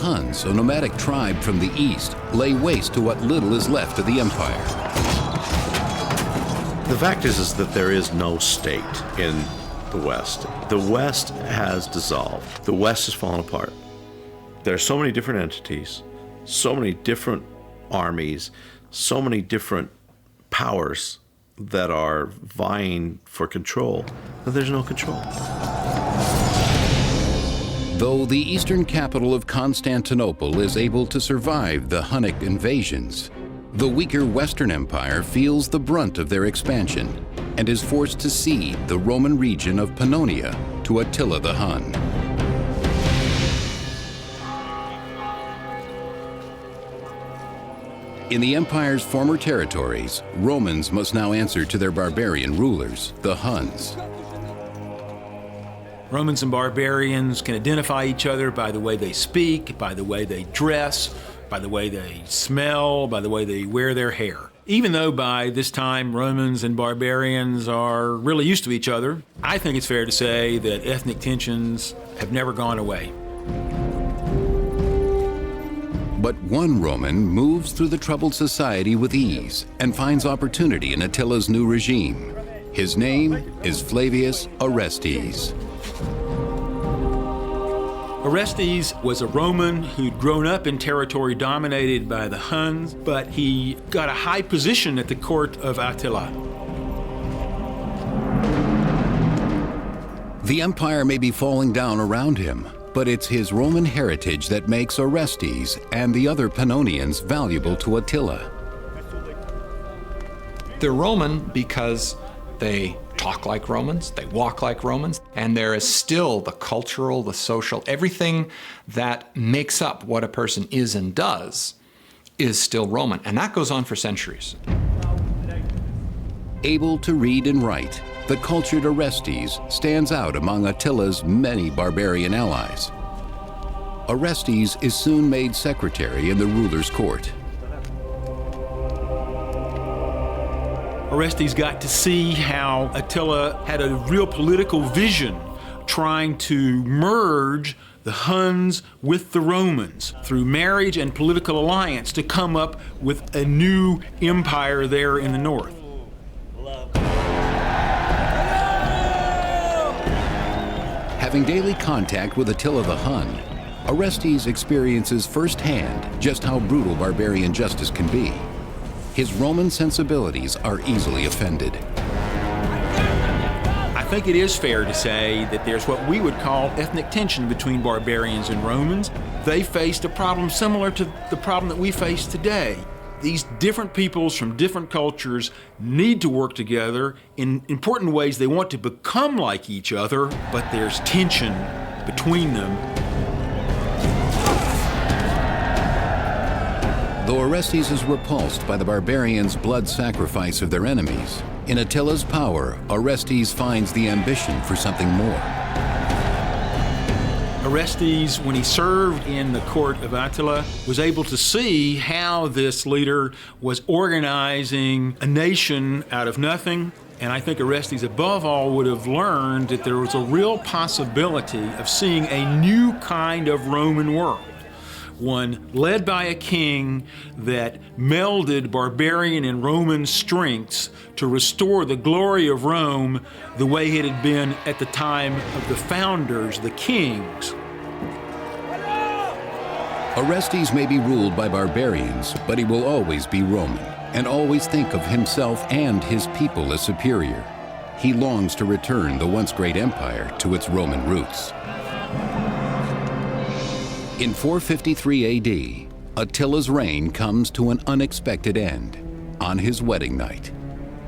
Huns, a nomadic tribe from the east, lay waste to what little is left of the empire. The fact is that there is no state in the West. The West has dissolved. The West has fallen apart. There are so many different entities, so many different armies, so many different powers that are vying for control, that there's no control. Though the eastern capital of Constantinople is able to survive the Hunnic invasions, the weaker Western Empire feels the brunt of their expansion and is forced to cede the Roman region of Pannonia to Attila the Hun. In the empire's former territories, Romans must now answer to their barbarian rulers, the Huns. Romans and barbarians can identify each other by the way they speak, by the way they dress, by the way they smell, by the way they wear their hair. Even though by this time Romans and barbarians are really used to each other, I think it's fair to say that ethnic tensions have never gone away. But one Roman moves through the troubled society with ease and finds opportunity in Attila's new regime. His name is Flavius Orestes. Orestes was a Roman who'd grown up in territory dominated by the Huns, but he got a high position at the court of Attila. The empire may be falling down around him, but it's his Roman heritage that makes Orestes and the other Pannonians valuable to Attila. They're Roman because they talk like Romans, they walk like Romans, and there is still the cultural, the social, everything that makes up what a person is and does is still Roman, and that goes on for centuries. Able to read and write, the cultured Orestes stands out among Attila's many barbarian allies. Orestes is soon made secretary in the ruler's court. Orestes got to see how Attila had a real political vision, trying to merge the Huns with the Romans through marriage and political alliance to come up with a new empire there in the north. Having daily contact with Attila the Hun, Orestes experiences firsthand just how brutal barbarian justice can be. His Roman sensibilities are easily offended. I think it is fair to say that there's what we would call ethnic tension between barbarians and Romans. They faced a problem similar to the problem that we face today. These different peoples from different cultures need to work together. In important ways, they want to become like each other, but there's tension between them. Though Orestes is repulsed by the barbarians' blood sacrifice of their enemies, in Attila's power, Orestes finds the ambition for something more. Orestes, when he served in the court of Attila, was able to see how this leader was organizing a nation out of nothing. And I think Orestes, above all, would have learned that there was a real possibility of seeing a new kind of Roman world. One led by a king that melded barbarian and Roman strengths to restore the glory of Rome the way it had been at the time of the founders, the kings. Orestes may be ruled by barbarians, but he will always be Roman and always think of himself and his people as superior. He longs to return the once great empire to its Roman roots. In 453 AD, Attila's reign comes to an unexpected end on his wedding night,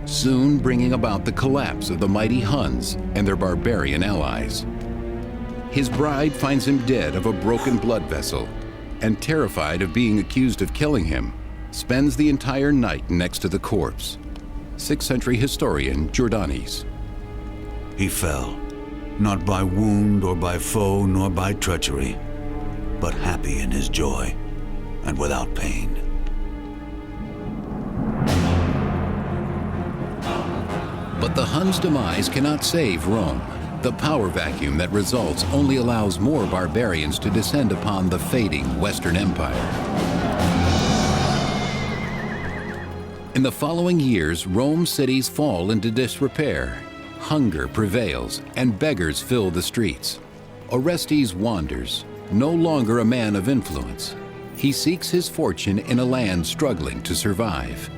soon bringing about the collapse of the mighty Huns and their barbarian allies. His bride finds him dead of a broken blood vessel, and terrified of being accused of killing him, spends the entire night next to the corpse. 6th century historian Jordanes. He fell, not by wound or by foe nor by treachery, but happy in his joy and without pain. But the Huns' demise cannot save Rome. The power vacuum that results only allows more barbarians to descend upon the fading Western Empire. In the following years, Rome's cities fall into disrepair. Hunger prevails, and beggars fill the streets. Orestes wanders, no longer a man of influence. He seeks his fortune in a land struggling to survive.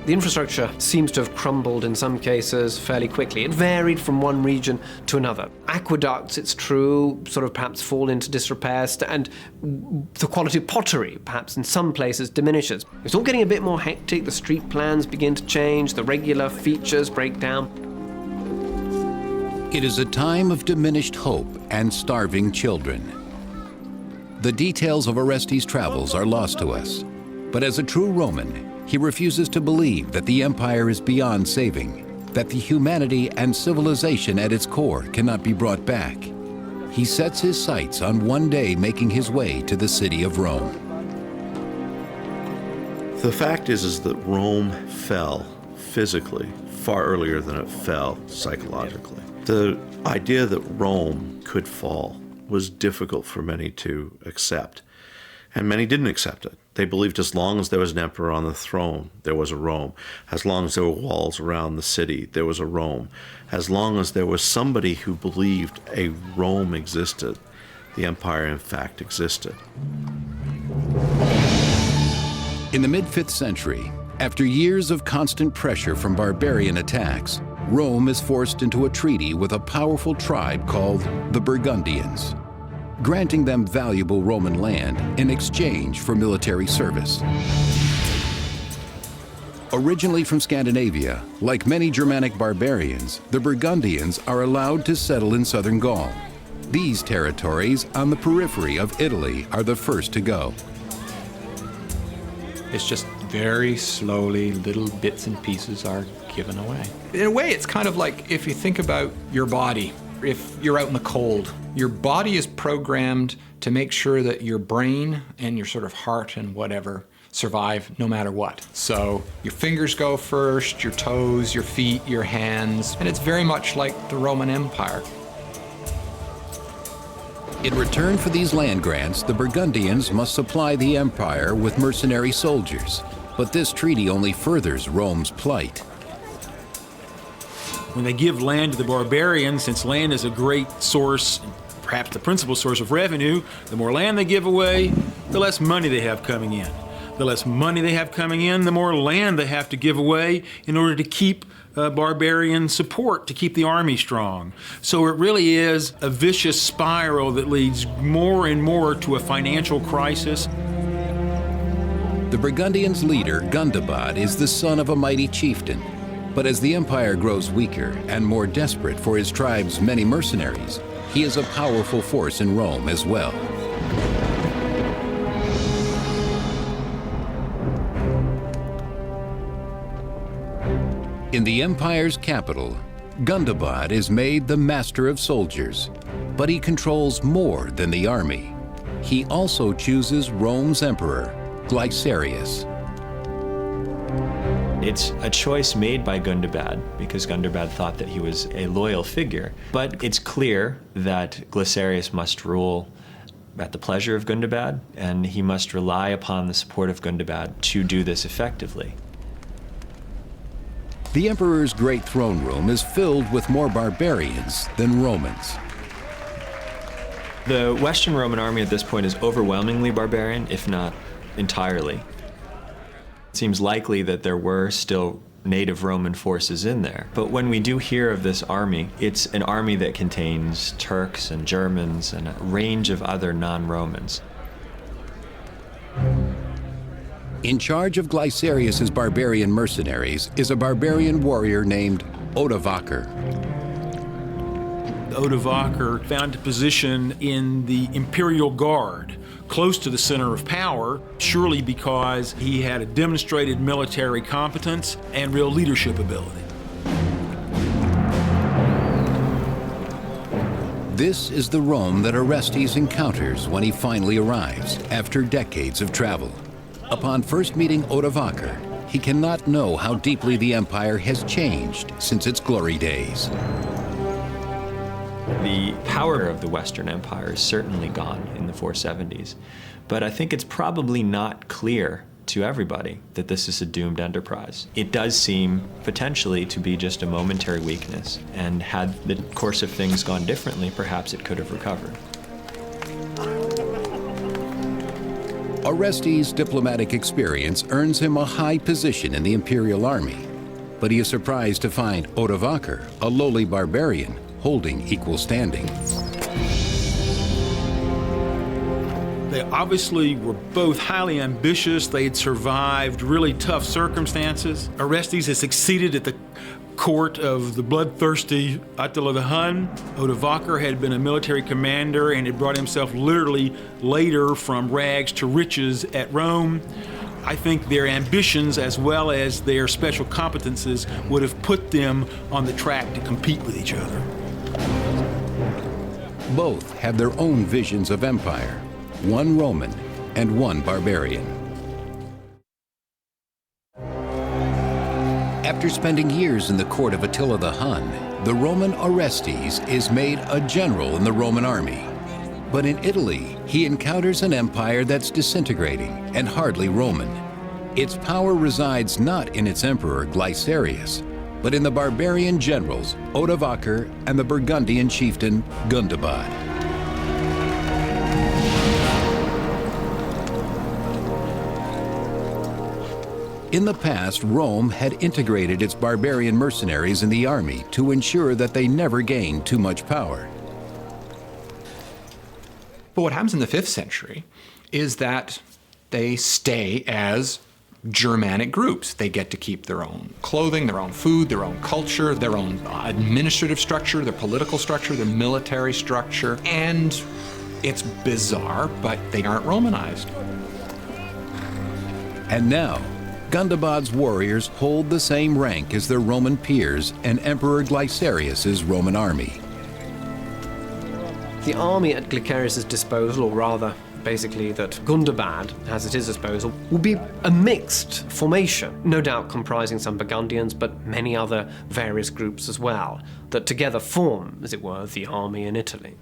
The infrastructure seems to have crumbled in some cases fairly quickly. It varied from one region to another. Aqueducts, it's true, sort of perhaps fall into disrepair, and the quality of pottery, perhaps in some places, diminishes. It's all getting a bit more hectic. The street plans begin to change. The regular features break down. It is a time of diminished hope and starving children. The details of Orestes' travels are lost to us, but as a true Roman, he refuses to believe that the empire is beyond saving, that the humanity and civilization at its core cannot be brought back. He sets his sights on one day making his way to the city of Rome. The fact is that Rome fell physically far earlier than it fell psychologically. The idea that Rome could fall was difficult for many to accept, and many didn't accept it. They believed as long as there was an emperor on the throne, there was a Rome. As long as there were walls around the city, there was a Rome. As long as there was somebody who believed a Rome existed, the empire in fact existed. In the mid-5th century, after years of constant pressure from barbarian attacks, Rome is forced into a treaty with a powerful tribe called the Burgundians, granting them valuable Roman land in exchange for military service. Originally from Scandinavia, like many Germanic barbarians, the Burgundians are allowed to settle in southern Gaul. These territories on the periphery of Italy are the first to go. It's just very slowly, little bits and pieces are given away. In a way, it's kind of like if you think about your body. If you're out in the cold, your body is programmed to make sure that your brain and your sort of heart and whatever survive no matter what. So your fingers go first, your toes, your feet, your hands, and it's very much like the Roman Empire. In return for these land grants, the Burgundians must supply the empire with mercenary soldiers. But this treaty only furthers Rome's plight. When they give land to the barbarians, since land is a great source, perhaps the principal source of revenue, the more land they give away, the less money they have coming in. The less money they have coming in, the more land they have to give away in order to keep barbarian support, to keep the army strong. So it really is a vicious spiral that leads more and more to a financial crisis. The Burgundians' leader, Gundobad, is the son of a mighty chieftain. But as the empire grows weaker and more desperate for his tribe's many mercenaries, he is a powerful force in Rome as well. In the empire's capital, Gundobad is made the master of soldiers, but he controls more than the army. He also chooses Rome's emperor, Glycerius. It's a choice made by Gundobad because Gundobad thought that he was a loyal figure. But it's clear that Glycerius must rule at the pleasure of Gundobad, and he must rely upon the support of Gundobad to do this effectively. The emperor's great throne room is filled with more barbarians than Romans. The Western Roman army at this point is overwhelmingly barbarian, if not entirely. It seems likely that there were still native Roman forces in there. But when we do hear of this army, it's an army that contains Turks and Germans and a range of other non-Romans. In charge of Glycerius's barbarian mercenaries is a barbarian warrior named Odovaker. Odovaker found a position in the Imperial Guard, close to the center of power, surely because he had a demonstrated military competence and real leadership ability. This is the Rome that Orestes encounters when he finally arrives after decades of travel. Upon first meeting Odovaker, he cannot know how deeply the empire has changed since its glory days. The power of the Western Empire is certainly gone in the 470s, but I think it's probably not clear to everybody that this is a doomed enterprise. It does seem potentially to be just a momentary weakness, and had the course of things gone differently, perhaps it could have recovered. Orestes' diplomatic experience earns him a high position in the imperial army, but he is surprised to find Odovaker, a lowly barbarian, holding equal standing. They obviously were both highly ambitious. They had survived really tough circumstances. Orestes had succeeded at the court of the bloodthirsty Attila the Hun. Odovaker had been a military commander and had brought himself literally later from rags to riches at Rome. I think their ambitions as well as their special competences would have put them on the track to compete with each other. Both have their own visions of empire, one Roman and one barbarian. After spending years in the court of Attila the Hun, the Roman Orestes is made a general in the Roman army. But in Italy, he encounters an empire that's disintegrating and hardly Roman. Its power resides not in its emperor Glycerius, but in the barbarian generals Odovaker and the Burgundian chieftain Gundobad. In the past, Rome had integrated its barbarian mercenaries in the army to ensure that they never gained too much power. But what happens in the 5th century is that they stay as Germanic groups. They get to keep their own clothing, their own food, their own culture, their own administrative structure, their political structure, their military structure, and it's bizarre, but they aren't Romanized. And now, Gundobad's warriors hold the same rank as their Roman peers and Emperor Glycerius's Roman army. The army at Glycerius's disposal, or rather, basically that Gundobad has at his disposal, will be a mixed formation, no doubt comprising some Burgundians, but many other various groups as well, that together form, as it were, the army in Italy.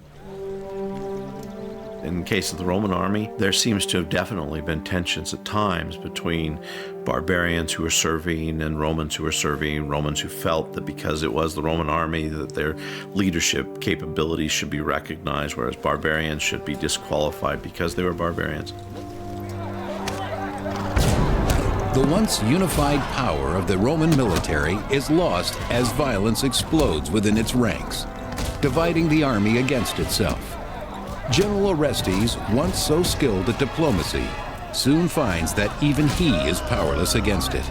In the case of the Roman army, there seems to have definitely been tensions at times between barbarians who were serving and Romans who were serving, Romans who felt that because it was the Roman army that their leadership capabilities should be recognized, whereas barbarians should be disqualified because they were barbarians. The once unified power of the Roman military is lost as violence explodes within its ranks, dividing the army against itself. General Orestes, once so skilled at diplomacy, soon finds that even he is powerless against it.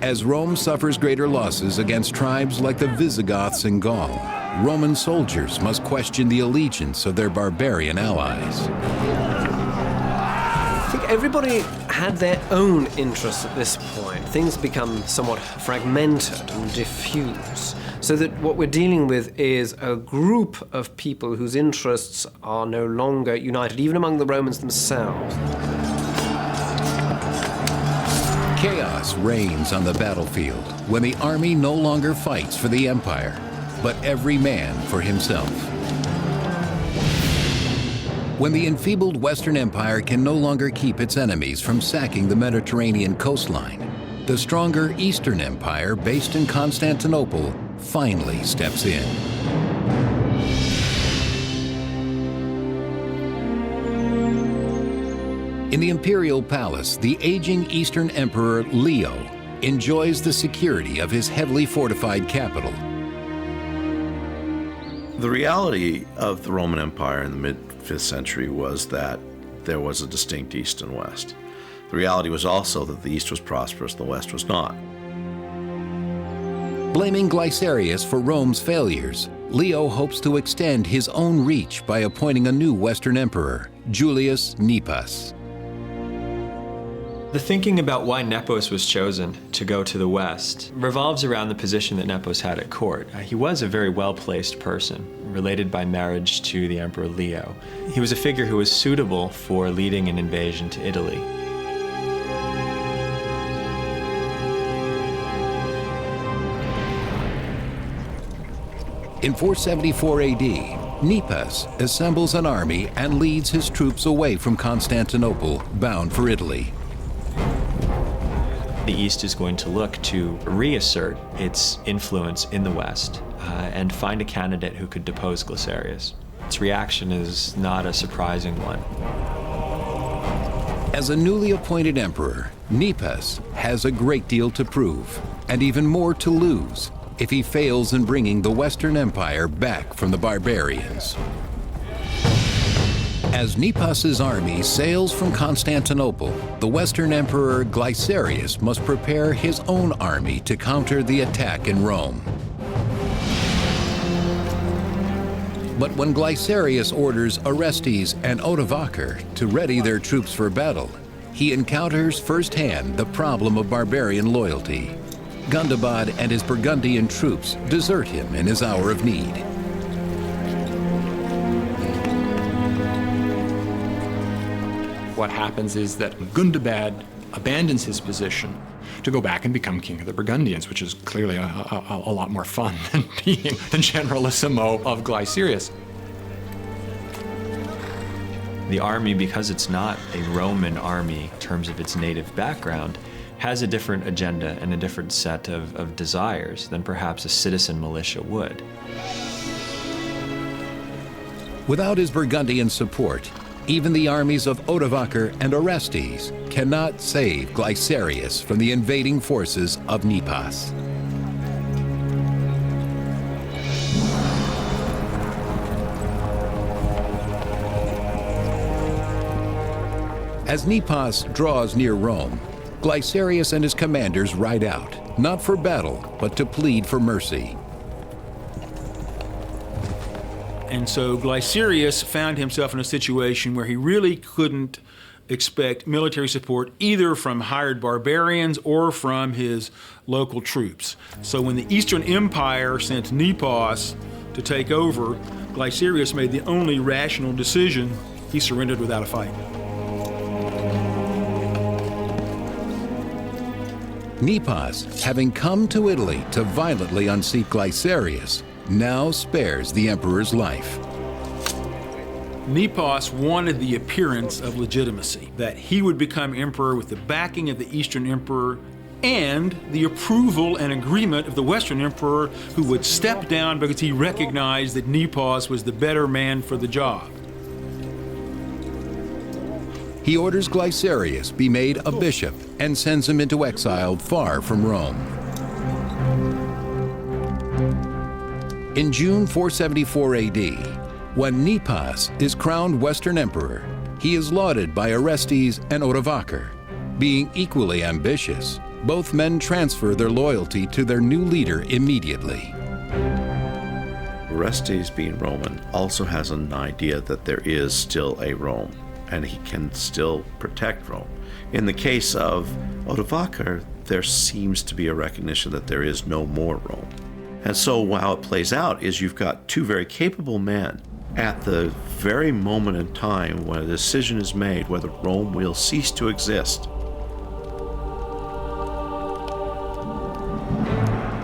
As Rome suffers greater losses against tribes like the Visigoths in Gaul, Roman soldiers must question the allegiance of their barbarian allies. I think everybody had their own interests at this point. Things become somewhat fragmented and diffuse, so that what we're dealing with is a group of people whose interests are no longer united, even among the Romans themselves. Chaos reigns on the battlefield when the army no longer fights for the empire, but every man for himself. When the enfeebled Western Empire can no longer keep its enemies from sacking the Mediterranean coastline, the stronger Eastern Empire, based in Constantinople, finally steps in. In the imperial palace, the aging Eastern Emperor Leo enjoys the security of his heavily fortified capital. The reality of the Roman Empire in the mid-5th century was that there was a distinct East and West. The reality was also that the East was prosperous, the West was not. Blaming Glycerius for Rome's failures, Leo hopes to extend his own reach by appointing a new Western emperor, Julius Nepos. The thinking about why Nepos was chosen to go to the west revolves around the position that Nepos had at court. He was a very well-placed person, related by marriage to the Emperor Leo. He was a figure who was suitable for leading an invasion to Italy. In 474 AD, Nepos assembles an army and leads his troops away from Constantinople, bound for Italy. The East is going to look to reassert its influence in the West and find a candidate who could depose Glycerius. Its reaction is not a surprising one. As a newly appointed emperor, Nepos has a great deal to prove, and even more to lose, if he fails in bringing the Western Empire back from the barbarians. As Nepos's army sails from Constantinople, the Western Emperor Glycerius must prepare his own army to counter the attack in Rome. But when Glycerius orders Orestes and Odovaker to ready their troops for battle, he encounters firsthand the problem of barbarian loyalty. Gundobad and his Burgundian troops desert him in his hour of need. What happens is that Gundobad abandons his position to go back and become king of the Burgundians, which is clearly a lot more fun than being the generalissimo of Glycerius. The army, because it's not a Roman army in terms of its native background, has a different agenda and a different set of desires than perhaps a citizen militia would. Without his Burgundian support, even the armies of Odovaker and Orestes cannot save Glycerius from the invading forces of Nepos. As Nepos draws near Rome, Glycerius and his commanders ride out, not for battle, but to plead for mercy. And so Glycerius found himself in a situation where he really couldn't expect military support either from hired barbarians or from his local troops. So when the Eastern Empire sent Nepos to take over, Glycerius made the only rational decision. He surrendered without a fight. Nepos, having come to Italy to violently unseat Glycerius, now spares the emperor's life. Nepos wanted the appearance of legitimacy, that he would become emperor with the backing of the Eastern Emperor and the approval and agreement of the Western Emperor, who would step down because he recognized that Nepos was the better man for the job. He orders Glycerius be made a bishop and sends him into exile far from Rome. In June 474 AD, when Nepos is crowned Western Emperor, he is lauded by Orestes and Odovaker. Being equally ambitious, both men transfer their loyalty to their new leader immediately. Orestes, being Roman, also has an idea that there is still a Rome, and he can still protect Rome. In the case of Odovaker, there seems to be a recognition that there is no more Rome. And so how it plays out is you've got two very capable men at the very moment in time when a decision is made whether Rome will cease to exist.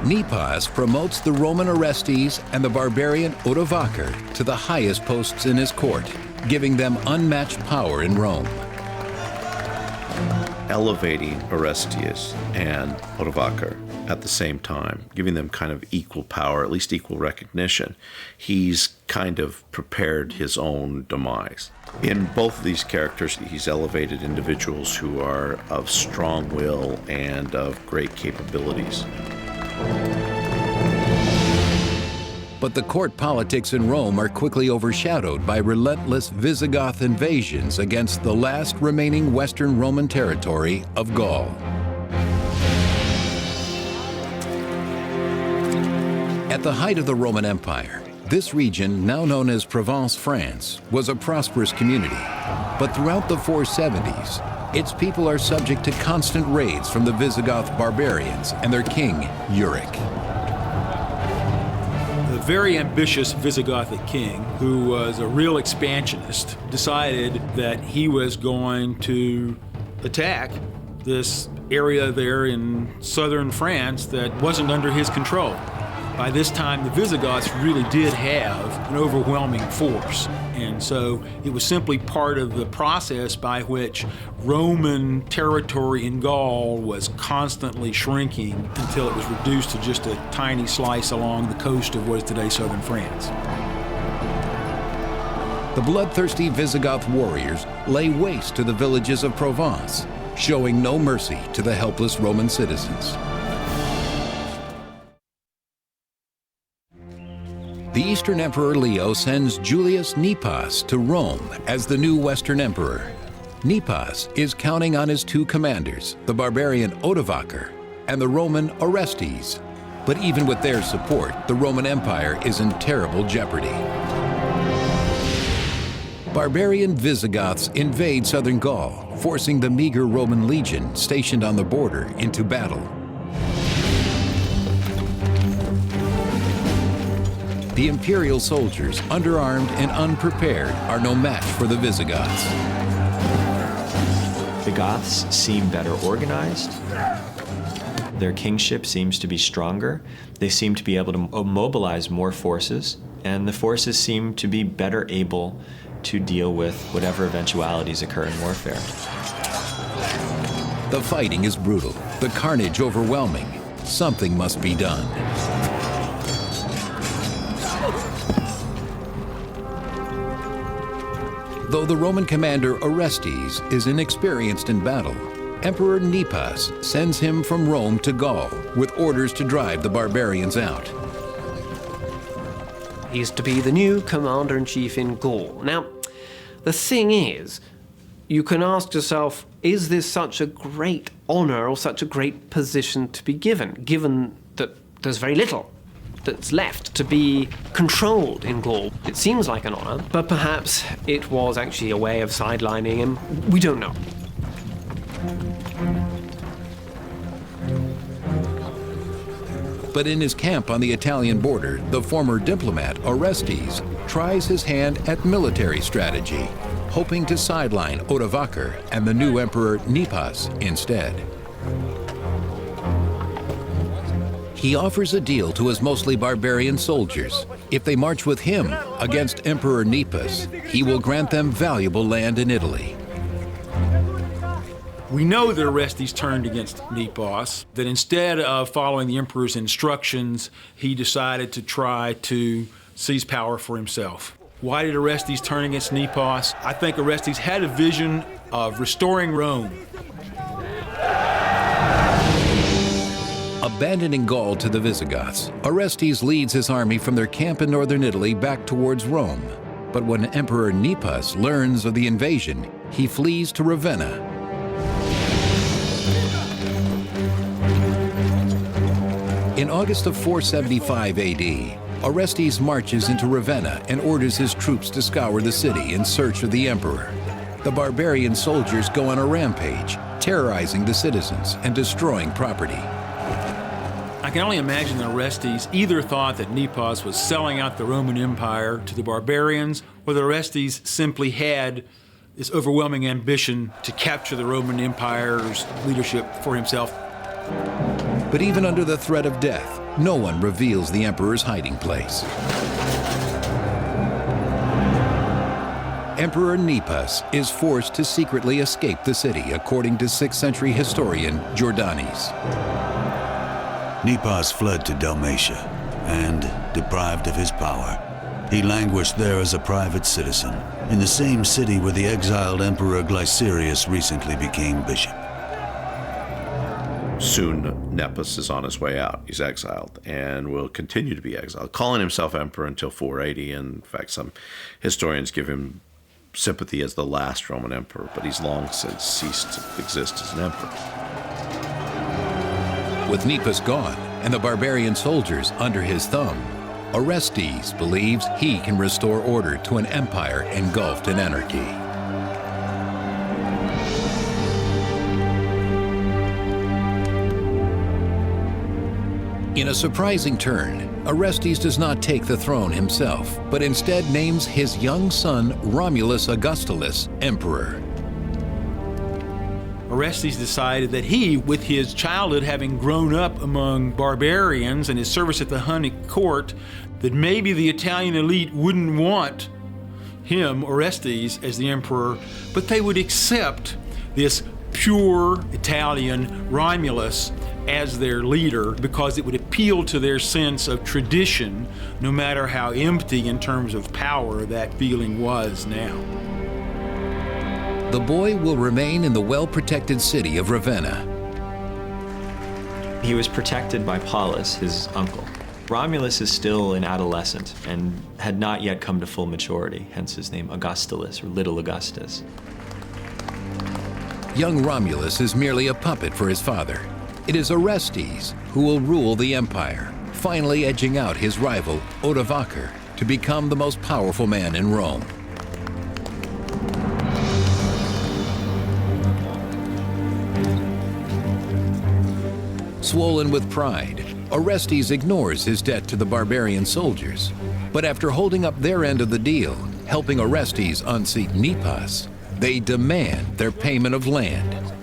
Nepos promotes the Roman Orestes and the barbarian Odovaker to the highest posts in his court, giving them unmatched power in Rome. Elevating Orestes and Odovaker at the same time, giving them kind of equal power, at least equal recognition. He's kind of prepared his own demise. In both of these characters, he's elevated individuals who are of strong will and of great capabilities. But the court politics in Rome are quickly overshadowed by relentless Visigoth invasions against the last remaining Western Roman territory of Gaul. At the height of the Roman Empire, this region, now known as Provence, France, was a prosperous community. But throughout the 470s, its people are subject to constant raids from the Visigoth barbarians and their king, Uric. The very ambitious Visigothic king, who was a real expansionist, decided that he was going to attack this area there in southern France that wasn't under his control. By this time, the Visigoths really did have an overwhelming force, and so it was simply part of the process by which Roman territory in Gaul was constantly shrinking until it was reduced to just a tiny slice along the coast of what is today southern France. The bloodthirsty Visigoth warriors lay waste to the villages of Provence, showing no mercy to the helpless Roman citizens. The Eastern Emperor Leo sends Julius Nepos to Rome as the new Western Emperor. Nepos is counting on his two commanders, the barbarian Odovacar and the Roman Orestes. But even with their support, the Roman Empire is in terrible jeopardy. Barbarian Visigoths invade southern Gaul, forcing the meager Roman legion stationed on the border into battle. The imperial soldiers, underarmed and unprepared, are no match for the Visigoths. The Goths seem better organized. Their kingship seems to be stronger. They seem to be able to mobilize more forces, and the forces seem to be better able to deal with whatever eventualities occur in warfare. The fighting is brutal, the carnage overwhelming. Something must be done. Though the Roman commander Orestes is inexperienced in battle, Emperor Nepos sends him from Rome to Gaul with orders to drive the barbarians out. He's to be the new commander-in-chief in Gaul. Now, the thing is, you can ask yourself, is this such a great honor or such a great position to be given that there's very little that's left to be controlled in Gaul? It seems like an honor, but perhaps it was actually a way of sidelining him. We don't know. But in his camp on the Italian border, the former diplomat Orestes tries his hand at military strategy, hoping to sideline Odovacar and the new emperor Nepos instead. He offers a deal to his mostly barbarian soldiers. If they march with him against Emperor Nepos, he will grant them valuable land in Italy. We know that Orestes turned against Nepos, that instead of following the emperor's instructions, he decided to try to seize power for himself. Why did Orestes turn against Nepos? I think Orestes had a vision of restoring Rome. Abandoning Gaul to the Visigoths, Orestes leads his army from their camp in northern Italy back towards Rome. But when Emperor Nepos learns of the invasion, he flees to Ravenna. In August of 475 AD, Orestes marches into Ravenna and orders his troops to scour the city in search of the emperor. The barbarian soldiers go on a rampage, terrorizing the citizens and destroying property. I can only imagine that Orestes either thought that Nepos was selling out the Roman Empire to the barbarians, or that Orestes simply had this overwhelming ambition to capture the Roman Empire's leadership for himself. But even under the threat of death, no one reveals the emperor's hiding place. Emperor Nepos is forced to secretly escape the city, according to 6th century historian Jordanes. Nepos fled to Dalmatia, and, deprived of his power, he languished there as a private citizen, in the same city where the exiled Emperor Glycerius recently became bishop. Soon, Nepos is on his way out. He's exiled and will continue to be exiled, calling himself emperor until 480. And in fact, some historians give him sympathy as the last Roman emperor, but he's long since ceased to exist as an emperor. With Nepos gone and the barbarian soldiers under his thumb, Orestes believes he can restore order to an empire engulfed in anarchy. In a surprising turn, Orestes does not take the throne himself, but instead names his young son Romulus Augustulus emperor. Orestes decided that he, with his childhood having grown up among barbarians and his service at the Hunnic court, that maybe the Italian elite wouldn't want him, Orestes, as the emperor, but they would accept this pure Italian Romulus as their leader because it would appeal to their sense of tradition, no matter how empty in terms of power that feeling was now. The boy will remain in the well-protected city of Ravenna. He was protected by Paulus, his uncle. Romulus is still an adolescent and had not yet come to full maturity, hence his name Augustulus, or Little Augustus. Young Romulus is merely a puppet for his father. It is Orestes who will rule the empire, finally edging out his rival, Odovaker, to become the most powerful man in Rome. Swollen with pride, Orestes ignores his debt to the barbarian soldiers. But after holding up their end of the deal, helping Orestes unseat Nipas, they demand their payment of land.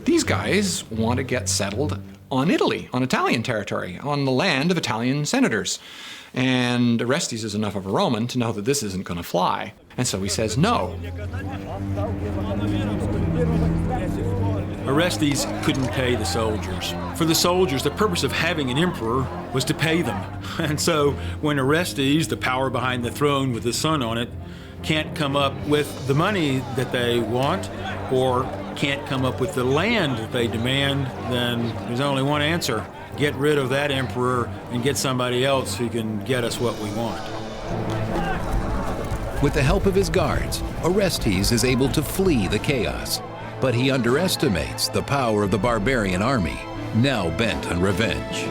These guys want to get settled on Italy, on Italian territory, on the land of Italian senators. And Orestes is enough of a Roman to know that this isn't going to fly. And so he says no. Orestes couldn't pay the soldiers. For the soldiers, the purpose of having an emperor was to pay them. And so when Orestes, the power behind the throne with his son on it, can't come up with the money that they want, or can't come up with the land that they demand, then there's only one answer. Get rid of that emperor and get somebody else who can get us what we want. With the help of his guards, Orestes is able to flee the chaos, but he underestimates the power of the barbarian army, now bent on revenge.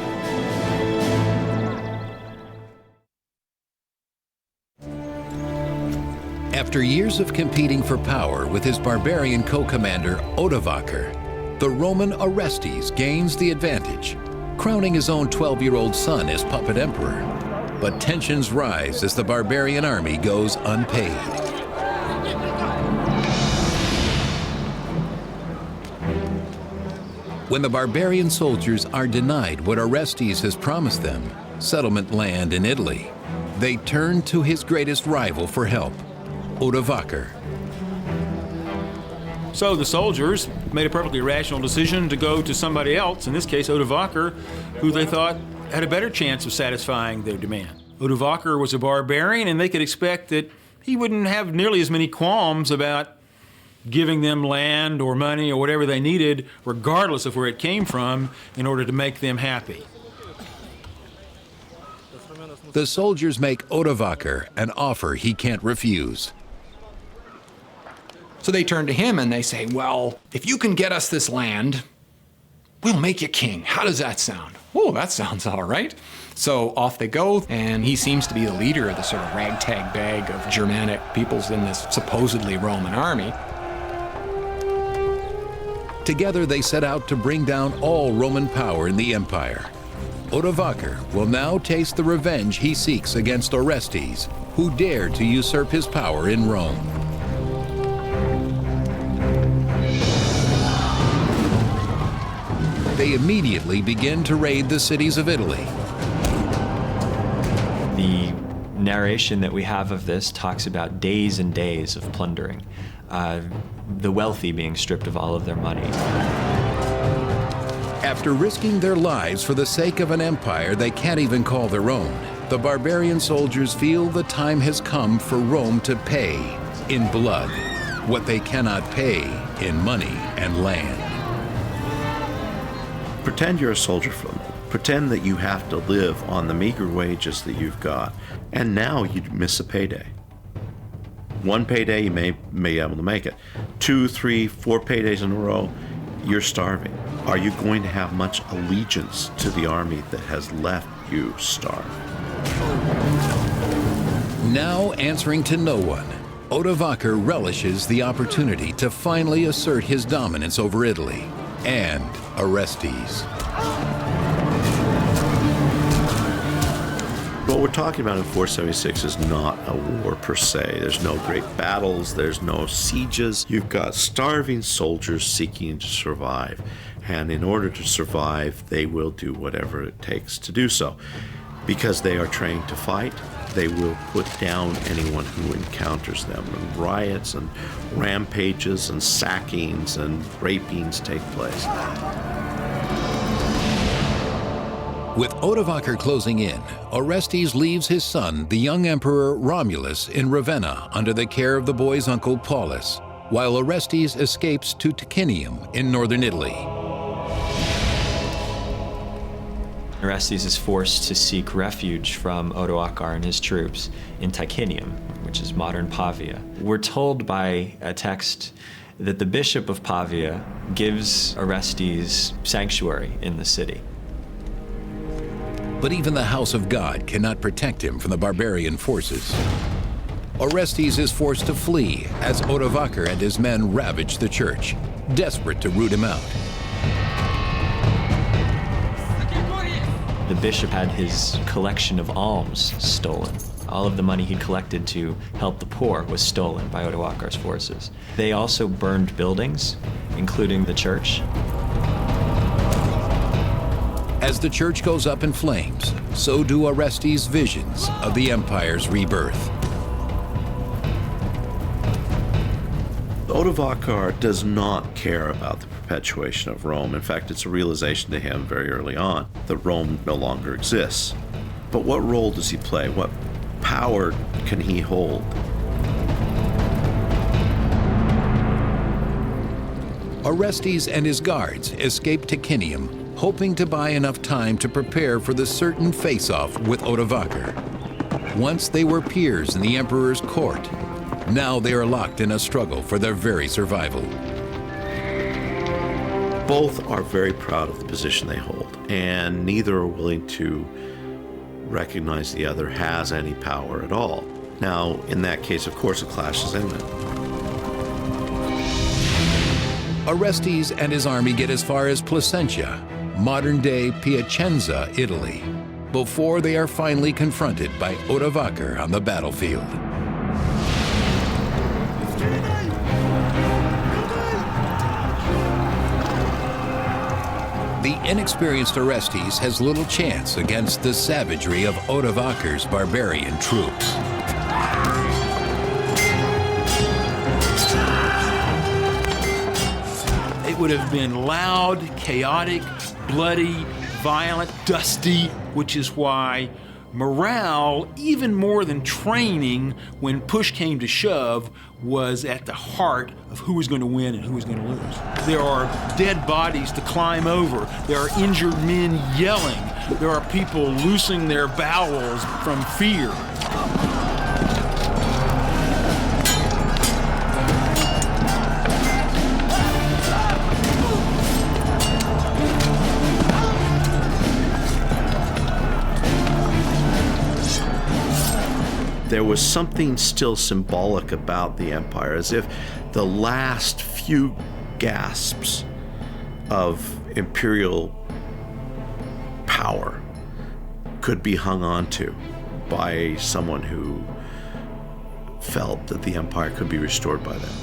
After years of competing for power with his barbarian co-commander Odovaker, the Roman Orestes gains the advantage, crowning his own 12-year-old son as puppet emperor. But tensions rise as the barbarian army goes unpaid. When the barbarian soldiers are denied what Orestes has promised them, settlement land in Italy, they turn to his greatest rival for help, Odovaker. So the soldiers made a perfectly rational decision to go to somebody else, in this case Odovaker, who they thought had a better chance of satisfying their demand. Odovaker was a barbarian, and they could expect that he wouldn't have nearly as many qualms about giving them land or money or whatever they needed, regardless of where it came from, in order to make them happy. The soldiers make Odovaker an offer he can't refuse. So they turn to him and they say, well, if you can get us this land, we'll make you king. How does that sound? Oh, that sounds all right. So off they go, and he seems to be the leader of the sort of ragtag bag of Germanic peoples in this supposedly Roman army. Together they set out to bring down all Roman power in the empire. Odovaker will now taste the revenge he seeks against Orestes, who dared to usurp his power in Rome. They immediately begin to raid the cities of Italy. The narration that we have of this talks about days and days of plundering, the wealthy being stripped of all of their money. After risking their lives for the sake of an empire they can't even call their own, the barbarian soldiers feel the time has come for Rome to pay in blood what they cannot pay in money and land. Pretend you're a soldier for them. Pretend that you have to live on the meager wages that you've got, and now you miss a payday. One payday, you may be able to make it. 2, 3, 4 paydays in a row, you're starving. Are you going to have much allegiance to the army that has left you starved? Now answering to no one, Odovaker relishes the opportunity to finally assert his dominance over Italy and Orestes. What we're talking about in 476 is not a war per se. There's no great battles, there's no sieges. You've got starving soldiers seeking to survive. And in order to survive, they will do whatever it takes to do so. Because they are trained to fight, they will put down anyone who encounters them. And riots and rampages and sackings and rapings take place. With Odovacar closing in, Orestes leaves his son, the young Emperor Romulus, in Ravenna under the care of the boy's uncle Paulus, while Orestes escapes to Ticinium in northern Italy. Orestes is forced to seek refuge from Odovacar and his troops in Ticinium, which is modern Pavia. We're told by a text that the bishop of Pavia gives Orestes sanctuary in the city. But even the house of God cannot protect him from the barbarian forces. Orestes is forced to flee as Odovacar and his men ravage the church, desperate to root him out. The bishop had his collection of alms stolen. All of the money he'd collected to help the poor was stolen by Odovacar's forces. They also burned buildings, including the church. As the church goes up in flames, so do Orestes' visions of the empire's rebirth. Odovacar does not care about the perpetuation of Rome. In fact, it's a realization to him very early on that Rome no longer exists. But what role does he play? What power can he hold? Orestes and his guards escape Ticinium, hoping to buy enough time to prepare for the certain face-off with Odovacar. Once they were peers in the emperor's court, now they are locked in a struggle for their very survival. Both are very proud of the position they hold, and neither are willing to recognize the other has any power at all. Now, in that case, of course, a clash is imminent. Orestes and his army get as far as Placentia, modern-day Piacenza, Italy, before they are finally confronted by Odovacar on the battlefield. The inexperienced Orestes has little chance against the savagery of Odovacar's barbarian troops. It would have been loud, chaotic, bloody, violent, dusty, which is why morale, even more than training, when push came to shove, was at the heart of who was going to win and who was going to lose. There are dead bodies to climb over. There are injured men yelling. There are people loosing their bowels from fear. There was something still symbolic about the empire, as if the last few gasps of imperial power could be hung on to by someone who felt that the empire could be restored by them.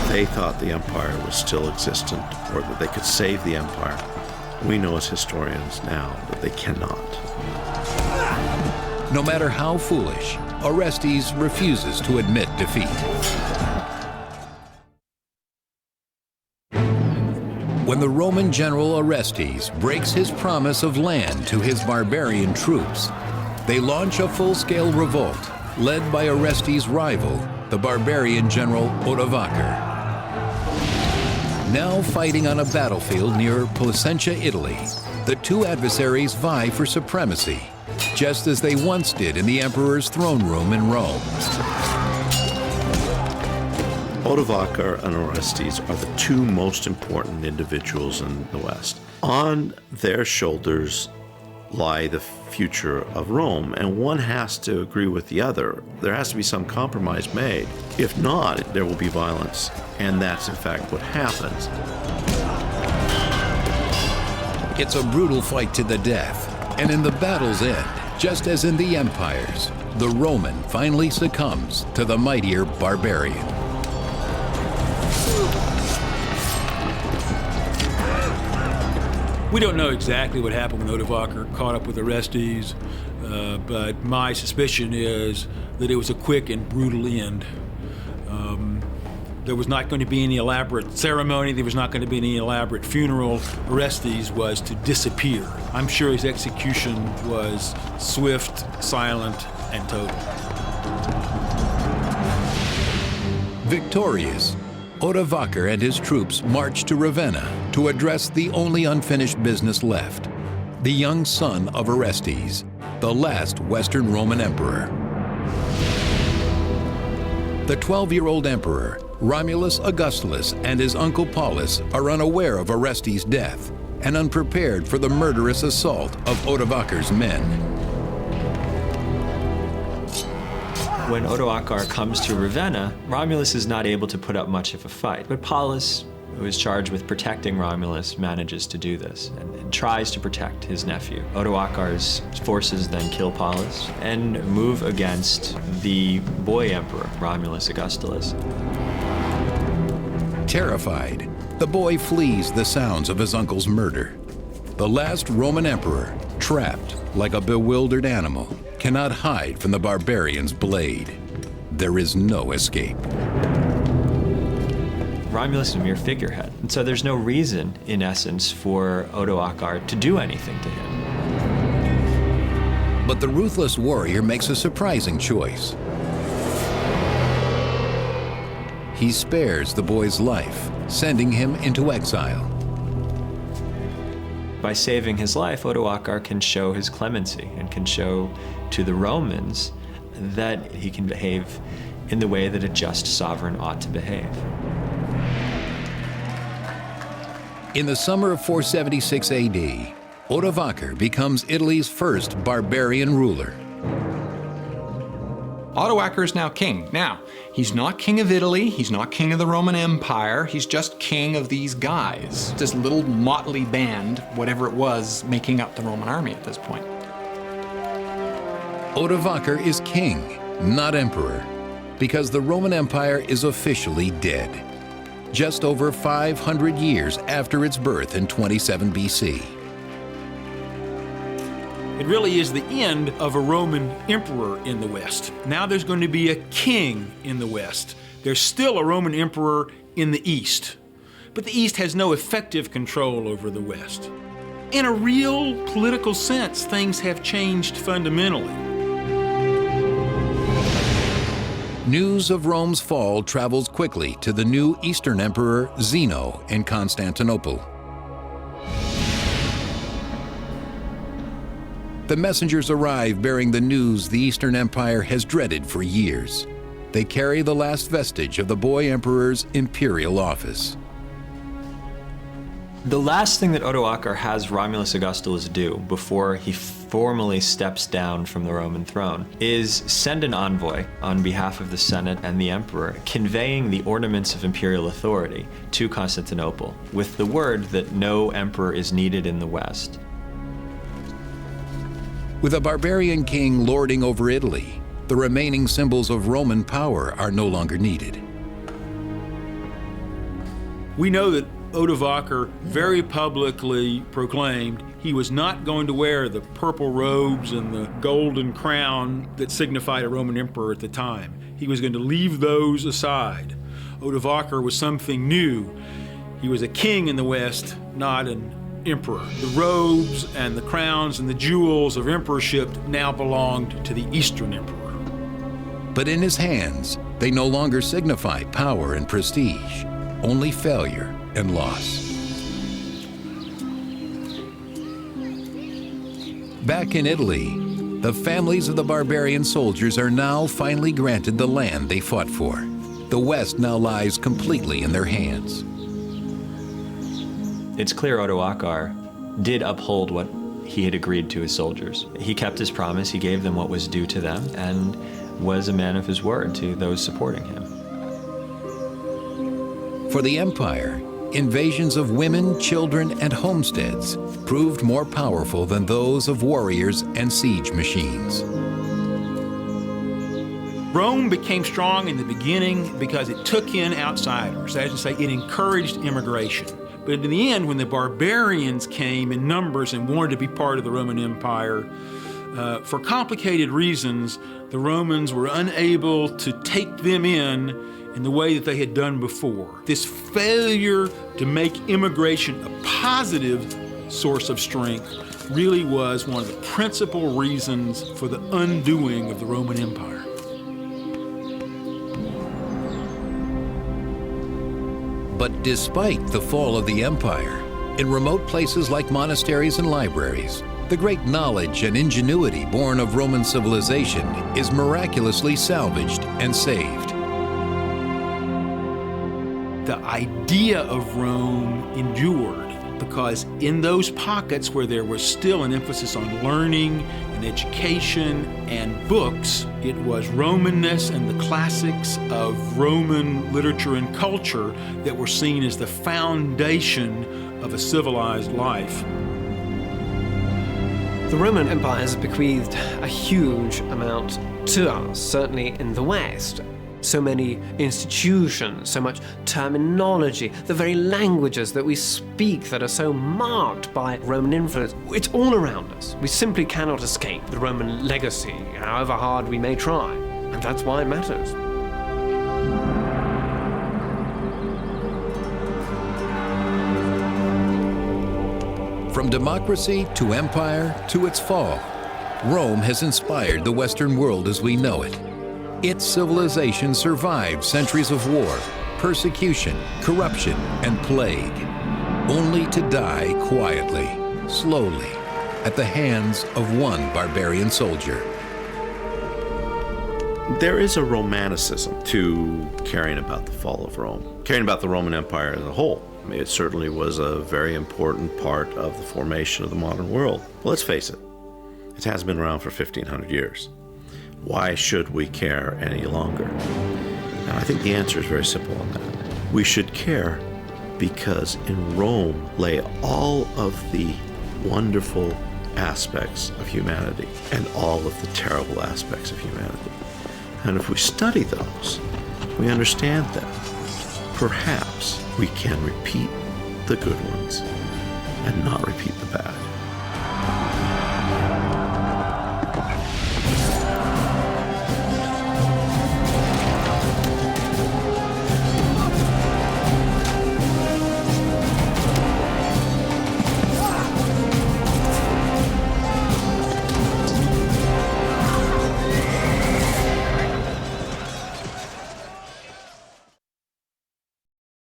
They thought the empire was still existent, or that they could save the empire. We know as historians now that they cannot. No matter how foolish, Orestes refuses to admit defeat. When the Roman general Orestes breaks his promise of land to his barbarian troops, they launch a full-scale revolt led by Orestes' rival, the barbarian general Odovacar. Now fighting on a battlefield near Placentia, Italy, the two adversaries vie for supremacy, just as they once did in the emperor's throne room in Rome. Odovacar and Orestes are the two most important individuals in the West. On their shoulders lie the future of Rome, and one has to agree with the other. There has to be some compromise made. If not, there will be violence, and that's in fact what happens. It's a brutal fight to the death, and in the battle's end, Just as in the empires, the Roman finally succumbs to the mightier barbarian. We don't know exactly what happened when Odovacar caught up with Orestes, but my suspicion is that it was a quick and brutal end. There was not going to be any elaborate ceremony. There was not going to be any elaborate funeral. Orestes was to disappear. I'm sure his execution was swift, silent, and total. Victorious, Odovacar and his troops marched to Ravenna to address the only unfinished business left, the young son of Orestes, the last Western Roman emperor. The 12-year-old emperor, Romulus Augustulus, and his uncle Paulus are unaware of Orestes' death and unprepared for the murderous assault of Odovacar's men. When Odoacer comes to Ravenna, Romulus is not able to put up much of a fight, but Paulus, who is charged with protecting Romulus, manages to do this and tries to protect his nephew. Odoacer's forces then kill Paulus and move against the boy emperor, Romulus Augustulus. Terrified, the boy flees the sounds of his uncle's murder. The last Roman emperor, trapped like a bewildered animal, cannot hide from the barbarian's blade. There is no escape. Romulus is a mere figurehead, and so there's no reason, in essence, for Odoacer to do anything to him. But the ruthless warrior makes a surprising choice. He spares the boy's life, sending him into exile. By saving his life, Odoacer can show his clemency and can show to the Romans that he can behave in the way that a just sovereign ought to behave. In the summer of 476 AD, Odovacar becomes Italy's first barbarian ruler. Odoacer is now king. Now, he's not king of Italy, he's not king of the Roman Empire, he's just king of these guys. This little motley band, whatever it was, making up the Roman army at this point. Odovacar is king, not emperor, because the Roman Empire is officially dead, just over 500 years after its birth in 27 BC. It really is the end of a Roman emperor in the West. Now there's going to be a king in the West. There's still a Roman emperor in the East, but the East has no effective control over the West. In a real political sense, things have changed fundamentally. News of Rome's fall travels quickly to the new Eastern Emperor Zeno in Constantinople. The messengers arrive bearing the news the Eastern Empire has dreaded for years. They carry the last vestige of the boy emperor's imperial office. The last thing that Odoacer has Romulus Augustulus do before he formally steps down from the Roman throne is send an envoy on behalf of the Senate and the emperor, conveying the ornaments of imperial authority to Constantinople with the word that no emperor is needed in the West. With a barbarian king lording over Italy, the remaining symbols of Roman power are no longer needed. We know that Odovacar very publicly proclaimed he was not going to wear the purple robes and the golden crown that signified a Roman emperor at the time. He was going to leave those aside. Odovacar was something new. He was a king in the West, not an emperor. The robes and the crowns and the jewels of emperorship now belonged to the Eastern emperor. But in his hands, they no longer signify power and prestige, only failure and loss. Back in Italy, the families of the barbarian soldiers are now finally granted the land they fought for. The West now lies completely in their hands. It's clear Odoacer did uphold what he had agreed to his soldiers. He kept his promise, he gave them what was due to them, and was a man of his word to those supporting him. For the empire, invasions of women, children, and homesteads proved more powerful than those of warriors and siege machines. Rome became strong in the beginning because it took in outsiders. That is to say, it encouraged immigration. But in the end, when the barbarians came in numbers and wanted to be part of the Roman Empire, for complicated reasons, the Romans were unable to take them in the way that they had done before. This failure to make immigration a positive source of strength really was one of the principal reasons for the undoing of the Roman Empire. But despite the fall of the empire, in remote places like monasteries and libraries, the great knowledge and ingenuity born of Roman civilization is miraculously salvaged and saved. The idea of Rome endured because in those pockets where there was still an emphasis on learning and education and books, it was Romanness and the classics of Roman literature and culture that were seen as the foundation of a civilized life. The Roman Empire has bequeathed a huge amount to us, certainly in the West. So many institutions, so much terminology, the very languages that we speak that are so marked by Roman influence. It's all around us. We simply cannot escape the Roman legacy, however hard we may try. And that's why it matters. From democracy to empire to its fall, Rome has inspired the Western world as we know it. Its civilization survived centuries of war, persecution, corruption, and plague, only to die quietly, slowly, at the hands of one barbarian soldier. There is a romanticism to caring about the fall of Rome, caring about the Roman Empire as a whole. I mean, it certainly was a very important part of the formation of the modern world. But let's face it, it has been around for 1,500 years. Why should we care any longer? And I think the answer is very simple on that. We should care because in Rome lay all of the wonderful aspects of humanity and all of the terrible aspects of humanity. And if we study those, we understand them. Perhaps we can repeat the good ones and not repeat the bad.